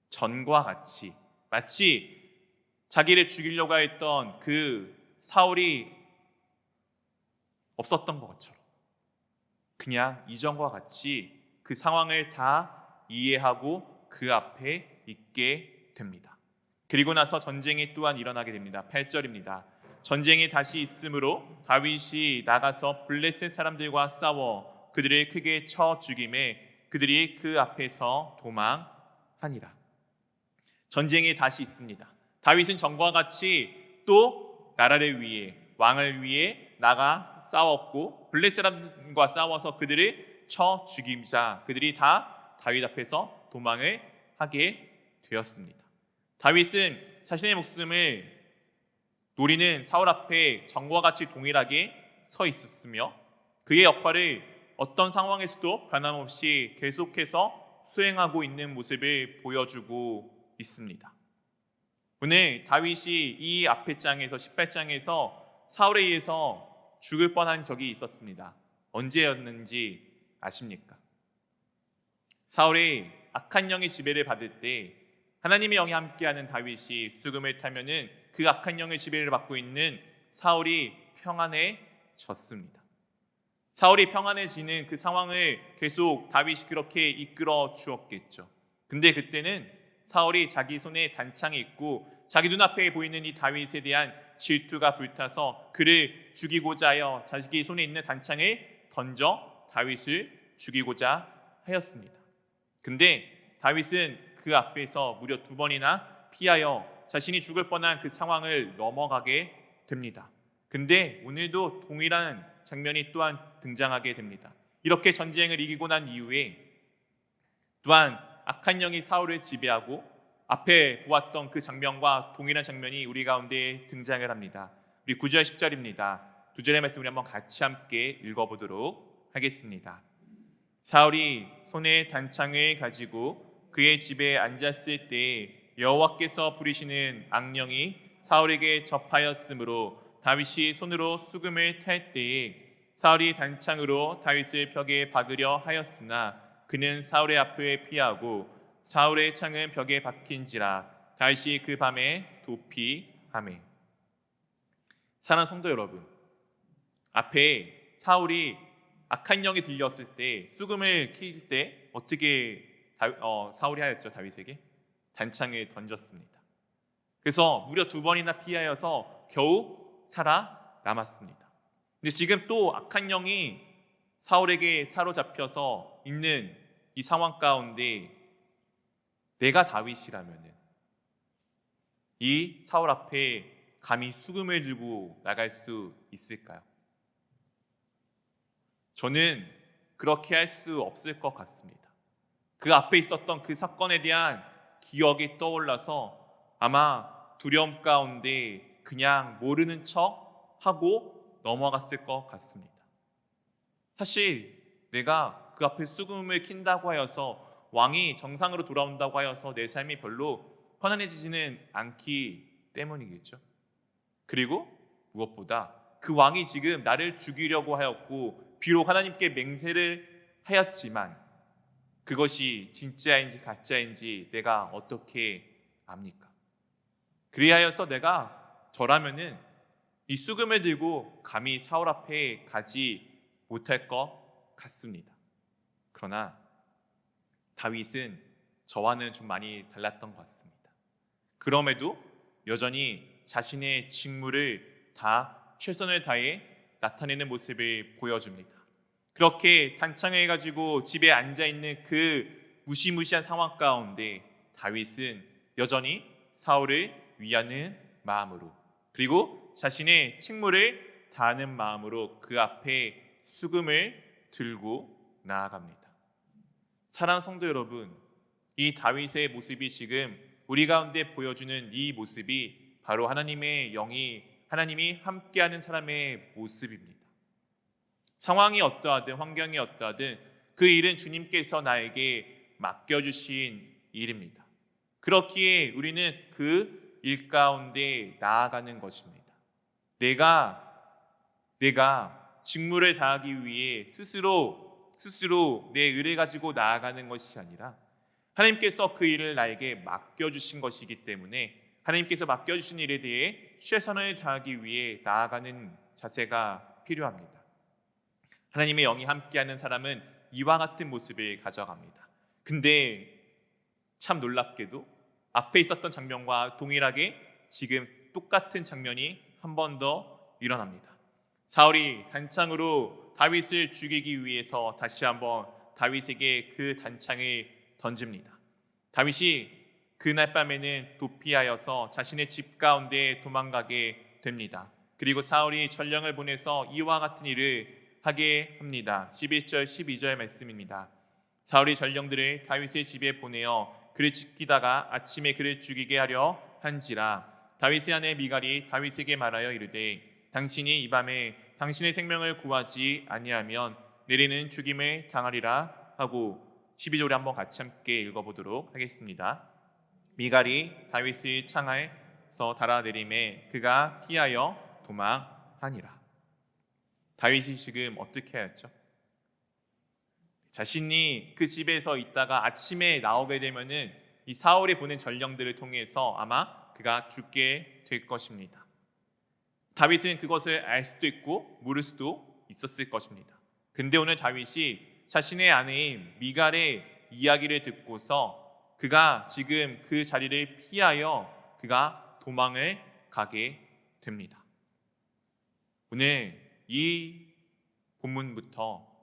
전과 같이 마치 자기를 죽이려고 했던 그 사울이 없었던 것처럼 그냥 이전과 같이 그 상황을 다 이해하고 그 앞에 있게 됩니다. 그리고 나서 전쟁이 또한 일어나게 됩니다. 8절입니다. 전쟁이 다시 있으므로 다윗이 나가서 블레셋 사람들과 싸워 그들을 크게 쳐 죽임에 그들이 그 앞에서 도망하니라. 전쟁이 다시 있습니다. 다윗은 전과 같이 또 나라를 위해 왕을 위해 나가 싸웠고 블레셋 사람과 싸워서 그들을 쳐 죽이자 그들이 다 다윗 앞에서 도망을 하게 되었습니다. 다윗은 자신의 목숨을 노리는 사울 앞에 전과 같이 동일하게 서 있었으며 그의 역할을 어떤 상황에서도 변함없이 계속해서 수행하고 있는 모습을 보여주고 있습니다. 오늘 다윗이 이 앞에 장에서 18장에서 사울에 의해서 죽을 뻔한 적이 있었습니다. 언제였는지 아십니까? 사울이 악한 영의 지배를 받을 때 하나님의 영이 함께하는 다윗이 수금을 타면은 그 악한 영의 지배를 받고 있는 사울이 평안해졌습니다. 사울이 평안해지는 그 상황을 계속 다윗이 그렇게 이끌어 주었겠죠. 근데 그때는 사울이 자기 손에 단창이 있고 자기 눈앞에 보이는 이 다윗에 대한 질투가 불타서 그를 죽이고자 하여 자기 손에 있는 단창을 던져 다윗을 죽이고자 하였습니다. 근데 다윗은 그 앞에서 무려 2번이나 피하여 자신이 죽을 뻔한 그 상황을 넘어가게 됩니다. 근데 오늘도 동일한 장면이 또한 등장하게 됩니다. 이렇게 전쟁을 이기고 난 이후에 또한 악한 영이 사울을 지배하고 앞에 보았던 그 장면과 동일한 장면이 우리 가운데 등장을 합니다. 우리 9절 10절입니다. 2절의 말씀을 한번 같이 함께 읽어보도록 하겠습니다. 사울이 손에 단창을 가지고 그의 집에 앉았을 때 여호와께서 부리시는 악령이 사울에게 접하였으므로 다윗이 손으로 수금을 탈 때에 사울이 단창으로 다윗을 벽에 박으려 하였으나 그는 사울의 앞을 피하고 사울의 창은 벽에 박힌지라 다윗이 그 밤에 도피하매. 사랑하는 성도 여러분, 앞에 사울이 악한 영이 들렸을 때 수금을 킬 때 어떻게 사울이 하였죠? 다윗에게 단창을 던졌습니다. 그래서 무려 2번이나 피하여서 겨우 살아남았습니다. 근데 지금 또 악한 영이 사울에게 사로잡혀서 있는 이 상황 가운데 내가 다윗이라면 이 사울 앞에 감히 수금을 들고 나갈 수 있을까요? 저는 그렇게 할 수 없을 것 같습니다. 그 앞에 있었던 그 사건에 대한 기억이 떠올라서 아마 두려움 가운데 그냥 모르는 척 하고 넘어갔을 것 같습니다. 사실 내가 그 앞에 수금을 킨다고 하여서 왕이 정상으로 돌아온다고 하여서 내 삶이 별로 편안해지지는 않기 때문이겠죠. 그리고 무엇보다 그 왕이 지금 나를 죽이려고 하였고 비록 하나님께 맹세를 하였지만 그것이 진짜인지 가짜인지 내가 어떻게 압니까? 그리하여서 내가 저라면은 이 수금을 들고 감히 사울 앞에 가지 못할 것 같습니다. 그러나 다윗은 저와는 좀 많이 달랐던 것 같습니다. 그럼에도 여전히 자신의 직무를 다 최선을 다해 나타내는 모습을 보여줍니다. 그렇게 단창을 가지고 집에 앉아있는 그 무시무시한 상황 가운데 다윗은 여전히 사울을 위하는 마음으로, 그리고 자신의 직무를 다하는 마음으로 그 앞에 수금을 들고 나아갑니다. 사랑하는 성도 여러분, 이 다윗의 모습이 지금 우리 가운데 보여주는 이 모습이 바로 하나님의 영이, 하나님이 함께하는 사람의 모습입니다. 상황이 어떠하든 환경이 어떠하든 그 일은 주님께서 나에게 맡겨주신 일입니다. 그렇기에 우리는 그 일 가운데 나아가는 것입니다. 내가 직무를 다하기 위해 스스로 내 의를 가지고 나아가는 것이 아니라 하나님께서 그 일을 나에게 맡겨주신 것이기 때문에 하나님께서 맡겨주신 일에 대해 최선을 다하기 위해 나아가는 자세가 필요합니다. 하나님의 영이 함께하는 사람은 이와 같은 모습을 가져갑니다. 근데 참 놀랍게도 앞에 있었던 장면과 동일하게 지금 똑같은 장면이 한 번 더 일어납니다. 사울이 단창으로 다윗을 죽이기 위해서 다시 한번 다윗에게 그 단창을 던집니다. 다윗이 그날 밤에는 도피하여서 자신의 집 가운데 도망가게 됩니다. 그리고 사울이 전령을 보내서 이와 같은 일을 하게 합니다. 11절 12절 말씀입니다. 사울이 전령들을 다윗의 집에 보내어 그를 지키다가 아침에 그를 죽이게 하려 한지라. 다윗의 아내 미갈이 다윗에게 말하여 이르되 당신이 이 밤에 당신의 생명을 구하지 아니하면 내리는 죽임을 당하리라 하고 12절에 한번 같이 함께 읽어보도록 하겠습니다. 미갈이 다윗의 창에서 달아내림에 그가 피하여 도망하니라. 다윗이 지금 어떻게 하였죠? 자신이 그 집에서 있다가 아침에 나오게 되면은 이 사울이 보낸 전령들을 통해서 아마 그가 죽게 될 것입니다. 다윗은 그것을 알 수도 있고 모를 수도 있었을 것입니다. 근데 오늘 다윗이 자신의 아내인 미갈의 이야기를 듣고서 그가 지금 그 자리를 피하여 그가 도망을 가게 됩니다. 오늘 이 본문부터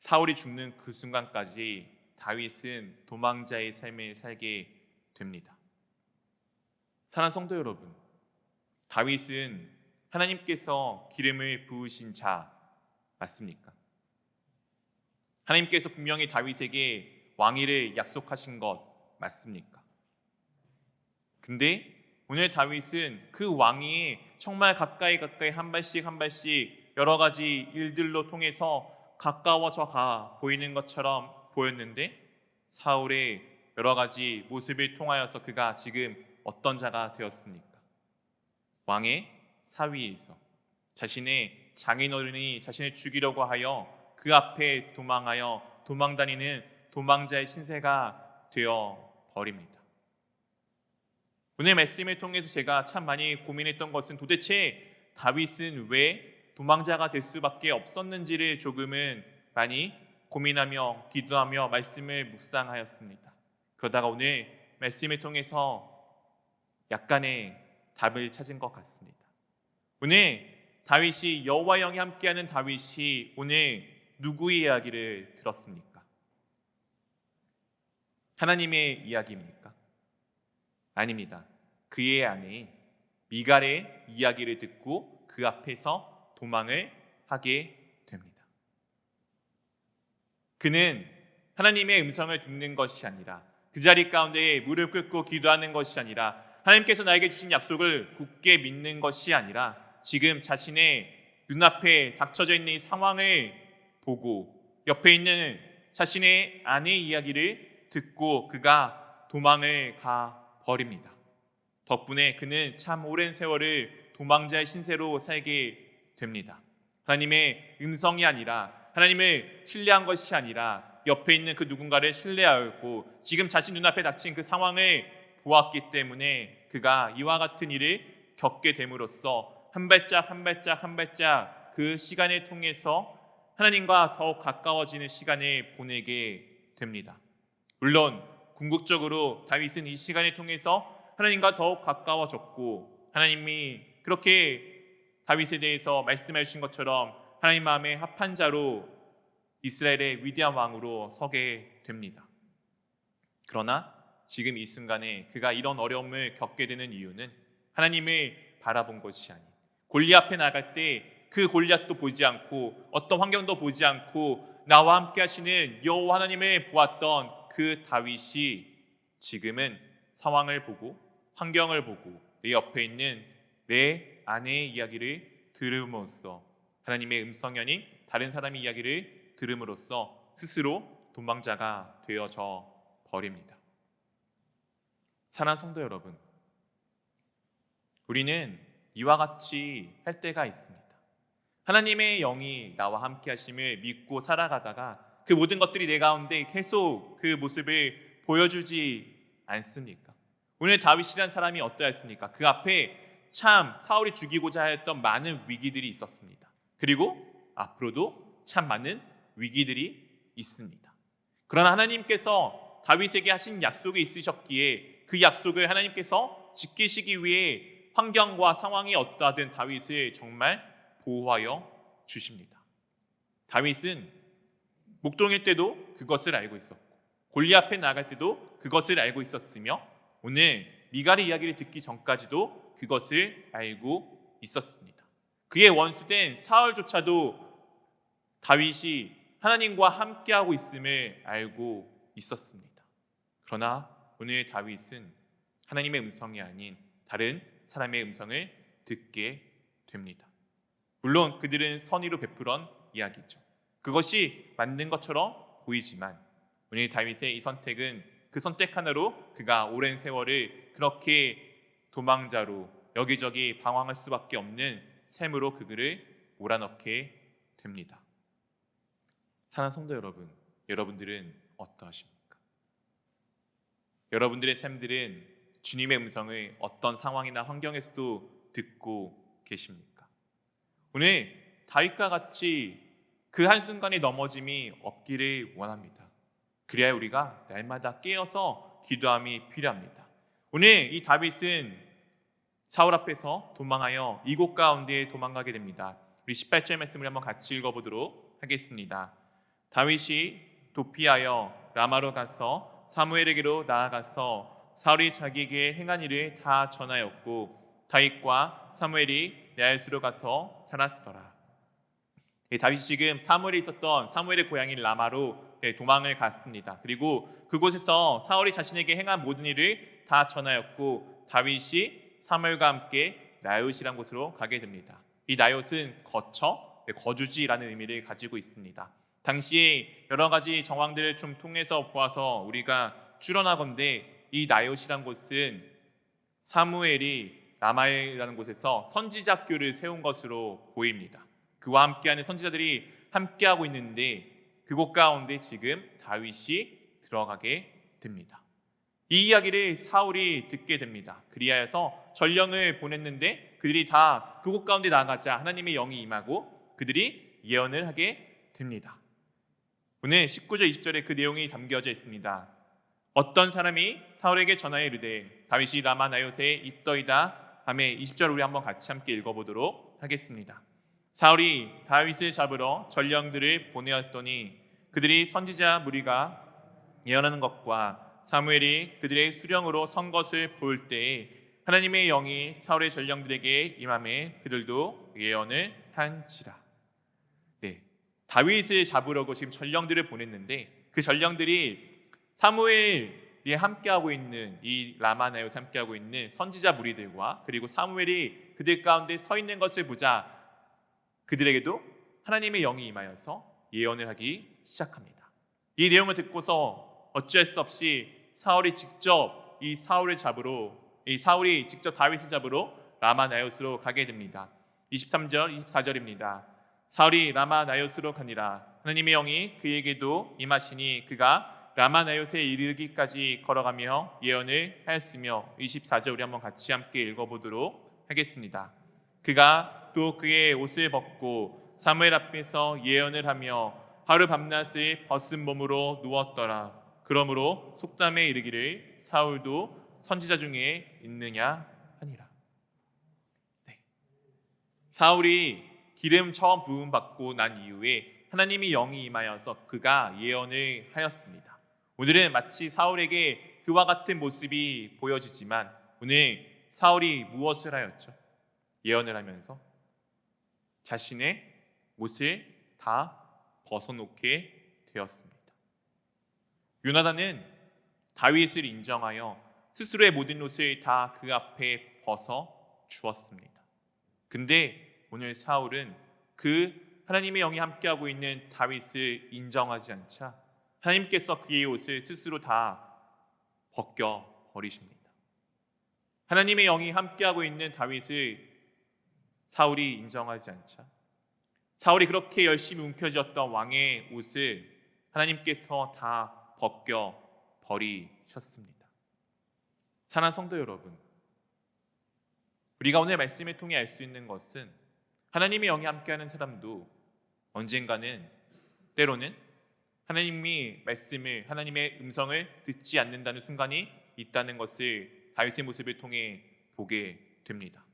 사울이 죽는 그 순간까지 다윗은 도망자의 삶을 살게 됩니다. 사랑하는 성도 여러분, 다윗은 하나님께서 기름을 부으신 자 맞습니까? 하나님께서 분명히 다윗에게 왕위를 약속하신 것 맞습니까? 근데 오늘 다윗은 그 왕위에 정말 가까이 한 발씩 여러 가지 일들로 통해서 가까워져 가 보이는 것처럼 보였는데 사울의 여러 가지 모습을 통하여서 그가 지금 어떤 자가 되었습니까? 왕의 사위에서 자신의 장인어른이 자신을 죽이려고 하여 그 앞에 도망하여 도망다니는 도망자의 신세가 되어 버립니다. 오늘 말씀을 통해서 제가 참 많이 고민했던 것은 도대체 다윗은 왜 도망자가 될 수밖에 없었는지를 조금은 많이 고민하며 기도하며 말씀을 묵상하였습니다. 그러다가 오늘 말씀을 통해서 약간의 답을 찾은 것 같습니다. 오늘 다윗이 여호와 영이 함께하는 다윗이 오늘 누구의 이야기를 들었습니까? 하나님의 이야기입니까? 아닙니다. 그의 아내인 미갈의 이야기를 듣고 그 앞에서 도망을 하게 됩니다. 그는 하나님의 음성을 듣는 것이 아니라 그 자리 가운데 무릎 꿇고 기도하는 것이 아니라 하나님께서 나에게 주신 약속을 굳게 믿는 것이 아니라 지금 자신의 눈앞에 닥쳐져 있는 이 상황을 보고 옆에 있는 자신의 아내의 이야기를 듣고 그가 도망을 가 버립니다. 덕분에 그는 참 오랜 세월을 도망자의 신세로 살게 됩니다. 하나님의 음성이 아니라 하나님을 신뢰한 것이 아니라 옆에 있는 그 누군가를 신뢰하였고 지금 자신 눈앞에 닥친 그 상황을 보았기 때문에 그가 이와 같은 일을 겪게 됨으로써 한 발짝 한 발짝 한 발짝 그 시간을 통해서 하나님과 더욱 가까워지는 시간을 보내게 됩니다. 물론 궁극적으로 다윗은 이 시간을 통해서 하나님과 더욱 가까워졌고, 하나님이 그렇게 다윗에 대해서 말씀해 주신 것처럼 하나님 마음에 합한 자로 이스라엘의 위대한 왕으로 서게 됩니다. 그러나 지금 이 순간에 그가 이런 어려움을 겪게 되는 이유는 하나님을 바라본 것이 아닌, 골리앗 앞에 나갈 때 그 골리앗도 보지 않고 어떤 환경도 보지 않고 나와 함께 하시는 여호와 하나님을 보았던 그 다윗이 지금은 상황을 보고 환경을 보고 내 옆에 있는 내 아내의 이야기를 들음으로써, 하나님의 음성이 아닌 다른 사람의 이야기를 들음으로써 스스로 도망자가 되어져 버립니다. 사랑하는 성도 여러분, 우리는 이와 같이 할 때가 있습니다. 하나님의 영이 나와 함께 하심을 믿고 살아가다가 그 모든 것들이 내 가운데 계속 그 모습을 보여주지 않습니까? 오늘 다윗이라는 사람이 어떠했습니까? 그 앞에 참 사울이 죽이고자 했던 많은 위기들이 있었습니다. 그리고 앞으로도 참 많은 위기들이 있습니다. 그러나 하나님께서 다윗에게 하신 약속이 있으셨기에 그 약속을 하나님께서 지키시기 위해 환경과 상황이 어떠하든 다윗을 정말 보호하여 주십니다. 다윗은 목동일 때도 그것을 알고 있었고, 골리앗 앞에 나갈 때도 그것을 알고 있었으며, 오늘 미갈의 이야기를 듣기 전까지도 그것을 알고 있었습니다. 그의 원수된 사울조차도 다윗이 하나님과 함께하고 있음을 알고 있었습니다. 그러나 오늘 다윗은 하나님의 음성이 아닌 다른 사람의 음성을 듣게 됩니다. 물론 그들은 선의로 베풀은 이야기죠. 그것이 맞는 것처럼 보이지만 오늘 다윗의 이 선택은 그 선택 하나로 그가 오랜 세월을 그렇게 도망자로 여기저기 방황할 수밖에 없는 셈으로 그들을 몰아넣게 됩니다. 사랑하는 성도 여러분, 여러분들은 어떠하십니까? 여러분들의 삶들은 주님의 음성을 어떤 상황이나 환경에서도 듣고 계십니까? 오늘 다윗과 같이 그 한순간의 넘어짐이 없기를 원합니다. 그래야 우리가 날마다 깨어서 기도함이 필요합니다. 오늘 이 다윗은 사울 앞에서 도망하여 이곳 가운데 도망가게 됩니다. 우리 18절 말씀을 한번 같이 읽어보도록 하겠습니다. 다윗이 도피하여 라마로 가서 사무엘에게로 나아가서 사울이 자기에게 행한 일을 다 전하였고, 다윗과 사무엘이 야에스로 가서 살았더라. 다윗이 지금 사무엘에 있었던 사무엘의 고향인 라마로 도망을 갔습니다. 그리고 그곳에서 사울이 자신에게 행한 모든 일을 다 전하였고, 다윗이 사무엘과 함께 나요시라는 곳으로 가게 됩니다. 이 나요스는 거주지라는 의미를 가지고 있습니다. 당시에 여러 가지 정황들을 좀 통해서 보아서 우리가 추론하건대 이 나요시라는 곳은 사무엘이 라마라는 곳에서 선지자교를 세운 것으로 보입니다. 그와 함께하는 선지자들이 함께하고 있는데 그곳 가운데 지금 다윗이 들어가게 됩니다. 이 이야기를 사울이 듣게 됩니다. 그리하여서 전령을 보냈는데 그들이 다 그곳 가운데 나가자 하나님의 영이 임하고 그들이 예언을 하게 됩니다. 오늘 19절 20절에 그 내용이 담겨져 있습니다. 어떤 사람이 사울에게 전하여 이르되 다윗이 라마 나요스에 있더이다 하매, 20절 우리 한번 같이 함께 읽어보도록 하겠습니다. 사울이 다윗을 잡으러 전령들을 보내었더니 그들이 선지자 무리가 예언하는 것과 사무엘이 그들의 수령으로 선 것을 볼 때에 하나님의 영이 사울의 전령들에게 임하매 그들도 예언을 한지라. 다윗을 잡으려고 지금 전령들을 보냈는데 그 전령들이 사무엘이 함께하고 있는 이 라마나요스 함께하고 있는 선지자 무리들과 그리고 사무엘이 그들 가운데 서 있는 것을 보자 그들에게도 하나님의 영이 임하여서 예언을 하기 시작합니다. 이 내용을 듣고서 어쩔 수 없이 사울이 직접 다윗을 잡으러 라마나요스로 가게 됩니다. 23절 24절입니다. 사울이 라마나요스로 가니라. 하나님의 영이 그에게도 임하시니 그가 라마나요스에 이르기까지 걸어가며 예언을 하였으며 24절 우리 한번 같이 함께 읽어보도록 하겠습니다. 그가 또 그의 옷을 벗고 사무엘 앞에서 예언을 하며 하루 밤낮을 벗은 몸으로 누웠더라. 그러므로 속담에 이르기를 사울도 선지자 중에 있느냐 하니라. 네. 사울이 기름 처음 부음 받고 난 이후에 하나님이 영이 임하여서 그가 예언을 하였습니다. 오늘은 마치 사울에게 그와 같은 모습이 보여지지만 오늘 사울이 무엇을 하였죠? 예언을 하면서 자신의 옷을 다 벗어놓게 되었습니다. 요나단은 다윗을 인정하여 스스로의 모든 옷을 다 그 앞에 벗어 주었습니다. 근데 오늘 사울은 그 하나님의 영이 함께하고 있는 다윗을 인정하지 않자 하나님께서 그의 옷을 스스로 다 벗겨 버리십니다. 하나님의 영이 함께하고 있는 다윗을 사울이 인정하지 않자 사울이 그렇게 열심히 움켜쥐었던 왕의 옷을 하나님께서 다 벗겨 버리셨습니다. 사랑하는 성도 여러분, 우리가 오늘 말씀을 통해 알 수 있는 것은 하나님의 영이 함께하는 사람도 언젠가는 때로는 하나님의 말씀을 하나님의 음성을 듣지 않는다는 순간이 있다는 것을 다윗의 모습을 통해 보게 됩니다.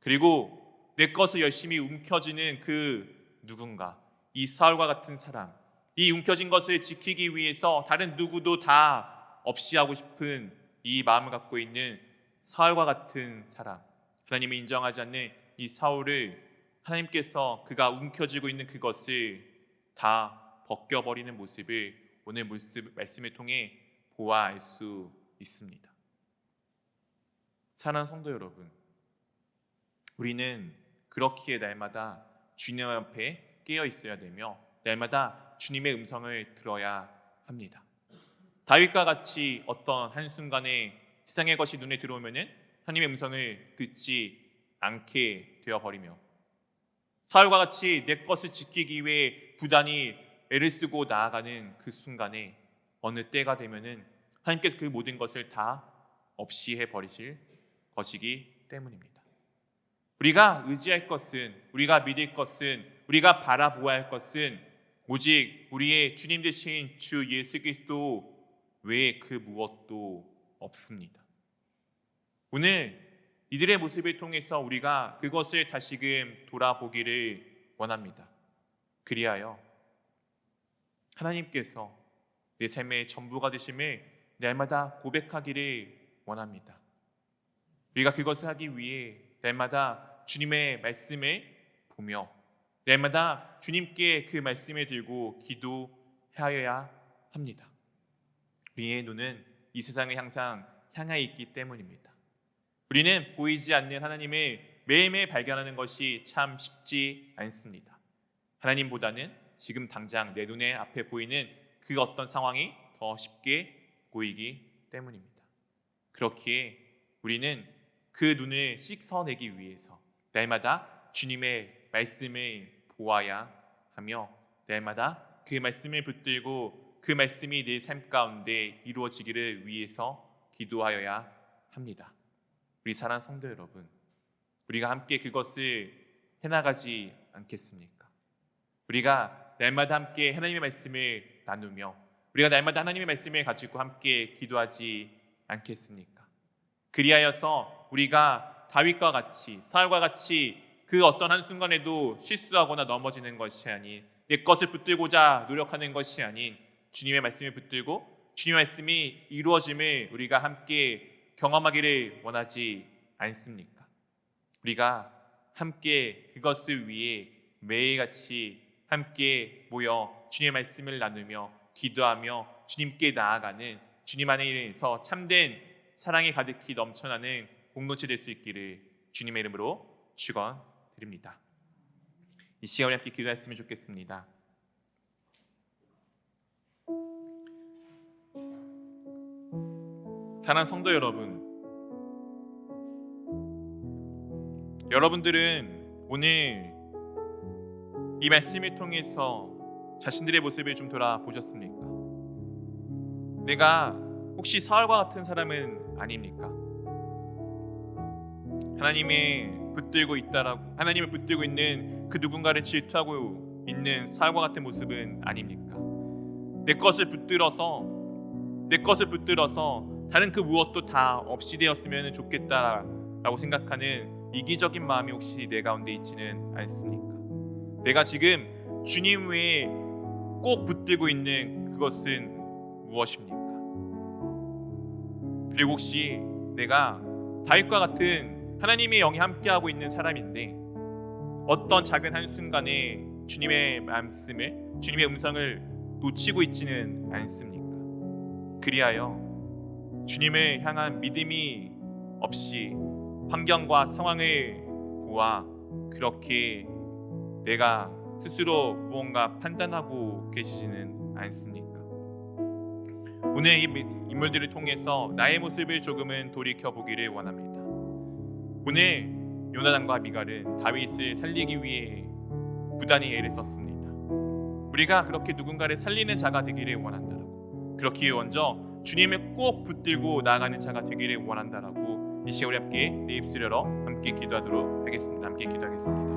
그리고 내 것을 열심히 움켜쥐는 그 누군가, 이 사울과 같은 사람, 이 움켜진 것을 지키기 위해서 다른 누구도 다 없이 하고 싶은 이 마음을 갖고 있는 사울과 같은 사람, 하나님을 인정하지 않는 이 사울을 하나님께서 그가 움켜쥐고 있는 그것을 다 벗겨버리는 모습을 오늘 말씀을 통해 보아 알 수 있습니다. 사랑하는 성도 여러분, 우리는 그렇기에 날마다 주님 앞에 깨어 있어야 되며 날마다 주님의 음성을 들어야 합니다. 다윗과 같이 어떤 한순간에 세상의 것이 눈에 들어오면은 하나님의 음성을 듣지 않게 되어버리며 사울과 같이 내 것을 지키기 위해 부단히 애를 쓰고 나아가는 그 순간에 어느 때가 되면은 하나님께서 그 모든 것을 다 없이 해버리실 것이기 때문입니다. 우리가 의지할 것은, 우리가 믿을 것은, 우리가 바라보아야 할 것은 오직 우리의 주님 되신 주 예수 그리스도 외에 그 무엇도 없습니다. 오늘 이들의 모습을 통해서 우리가 그것을 다시금 돌아보기를 원합니다. 그리하여 하나님께서 내 삶의 전부가 되심을 날마다 고백하기를 원합니다. 우리가 그것을 하기 위해 날마다 주님의 말씀을 보며 날마다 주님께 그 말씀을 들고 기도하여야 합니다. 우리의 눈은 이 세상을 항상 향해 있기 때문입니다. 우리는 보이지 않는 하나님을 매일매일 발견하는 것이 참 쉽지 않습니다. 하나님보다는 지금 당장 내 눈에 앞에 보이는 그 어떤 상황이 더 쉽게 보이기 때문입니다. 그렇기에 우리는 그 눈을 씻어내기 위해서 날마다 주님의 말씀을 보아야 하며 날마다 그 말씀을 붙들고 그 말씀이 내 삶 가운데 이루어지기를 위해서 기도하여야 합니다. 우리 사랑하는 성도 여러분, 우리가 함께 그것을 해나가지 않겠습니까? 우리가 날마다 함께 하나님의 말씀을 나누며 우리가 날마다 하나님의 말씀을 가지고 함께 기도하지 않겠습니까? 그리하여서 우리가 다윗과 같이 사울과 같이 그 어떤 한순간에도 실수하거나 넘어지는 것이 아닌 내 것을 붙들고자 노력하는 것이 아닌 주님의 말씀을 붙들고 주님의 말씀이 이루어짐을 우리가 함께 경험하기를 원하지 않습니까? 우리가 함께 그것을 위해 매일같이 함께 모여 주님의 말씀을 나누며 기도하며 주님께 나아가는 주님 안에서 참된 사랑이 가득히 넘쳐나는 공동체 될 수 있기를 주님의 이름으로 축원드립니다. 이 시간에 함께 기도했으면 좋겠습니다. 사랑하는 성도 여러분, 여러분들은 오늘 이 말씀을 통해서 자신들의 모습을 좀 돌아보셨습니까? 내가 혹시 사울과 같은 사람은 아닙니까? 하나님을 붙들고 있는 그 누군가를 질투하고 있는 사울과 같은 모습은 아닙니까? 내 것을 붙들어서 다른 그 무엇도 다 없이 되었으면 좋겠다라고 생각하는 이기적인 마음이 혹시 내 가운데 있지는 않습니까? 내가 지금 주님 외에 꼭 붙들고 있는 그것은 무엇입니까? 그리고 혹시 내가 다윗과 같은 하나님의 영이 함께하고 있는 사람인데 어떤 작은 한순간에 주님의 말씀을, 주님의 음성을 놓치고 있지는 않습니까? 그리하여 주님을 향한 믿음이 없이 환경과 상황을 보아 그렇게 내가 스스로 무언가 판단하고 계시지는 않습니까? 오늘 이 인물들을 통해서 나의 모습을 조금은 돌이켜보기를 원합니다. 오늘 요나단과 미갈은 다윗을 살리기 위해 부단히 애를 썼습니다. 우리가 그렇게 누군가를 살리는 자가 되기를 원한다라고, 그렇기에 먼저 주님을 꼭 붙들고 나아가는 자가 되기를 원한다라고 이 시간 우리 함께 내 입술 열어 함께 기도하도록 하겠습니다. 함께 기도하겠습니다.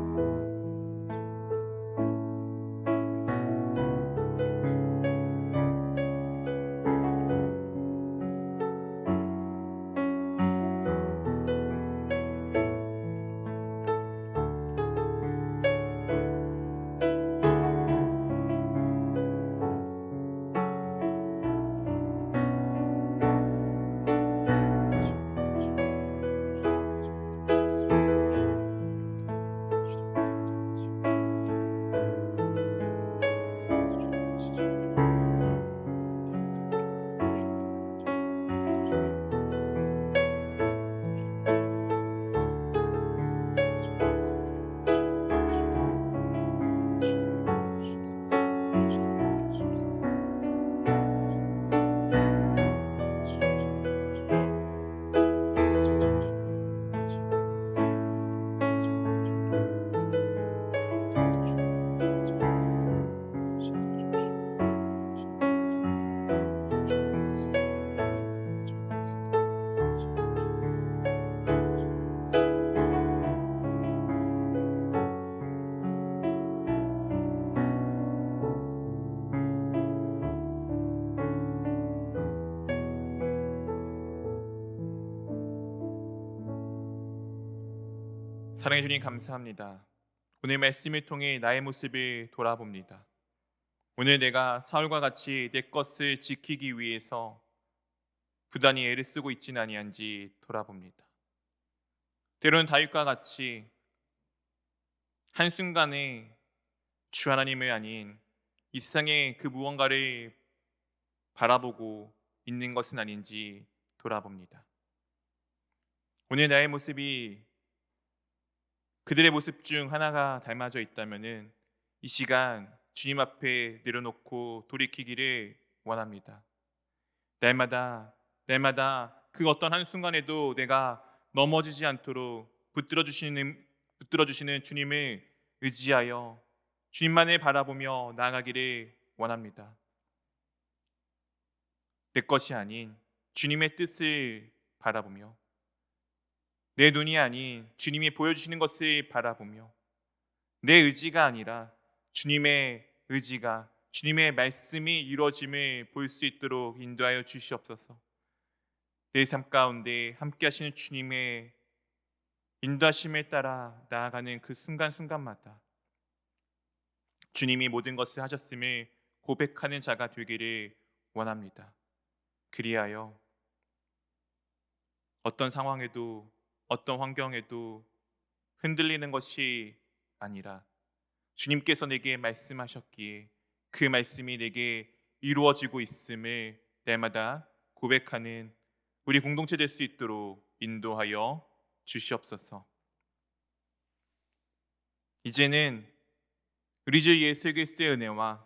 사랑해 주님 감사합니다. 오늘 말씀을 통해 나의 모습을 돌아봅니다. 오늘 내가 사울과 같이 내 것을 지키기 위해서 부단히 애를 쓰고 있지는 아니한지 돌아봅니다. 때로는 다윗과 같이 한순간에 주 하나님을 아닌 이 세상의 그 무언가를 바라보고 있는 것은 아닌지 돌아봅니다. 오늘 나의 모습이 그들의 모습 중 하나가 닮아져 있다면은 이 시간 주님 앞에 내려놓고 돌이키기를 원합니다. 날마다 그 어떤 한순간에도 내가 넘어지지 않도록 붙들어 주시는 주님을 의지하여 주님만을 바라보며 나아가기를 원합니다. 내 것이 아닌 주님의 뜻을 바라보며 내 눈이 아닌 주님이 보여주시는 것을 바라보며 내 의지가 아니라 주님의 의지가, 주님의 말씀이 이루어짐을 볼 수 있도록 인도하여 주시옵소서. 내 삶 가운데 함께 하시는 주님의 인도하심에 따라 나아가는 그 순간순간마다 주님이 모든 것을 하셨음을 고백하는 자가 되기를 원합니다. 그리하여 어떤 상황에도 어떤 환경에도 흔들리는 것이 아니라 주님께서 내게 말씀하셨기에 그 말씀이 내게 이루어지고 있음을 날마다 고백하는 우리 공동체 될 수 있도록 인도하여 주시옵소서. 이제는 우리 주 예수 그리스도의 은혜와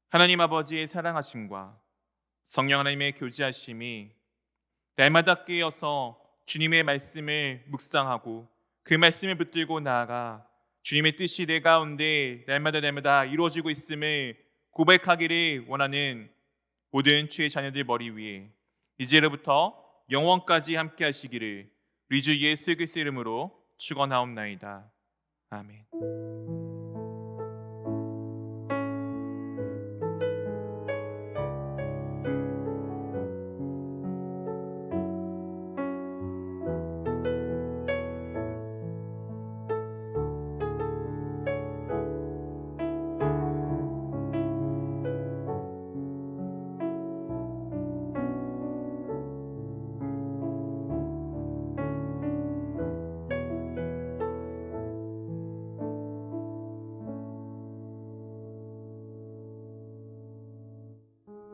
하나님 아버지의 사랑하심과 성령 하나님의 교제하심이 날마다 깨어서 주님의 말씀을 묵상하고 그 말씀을 붙들고 나아가 주님의 뜻이 내 가운데 날마다 이루어지고 있음을 고백하기를 원하는 모든 주의 자녀들 머리 위에 이제로부터 영원까지 함께 하시기를 우리 주 예수 그리스도 이름으로 축원하옵나이다. 아멘.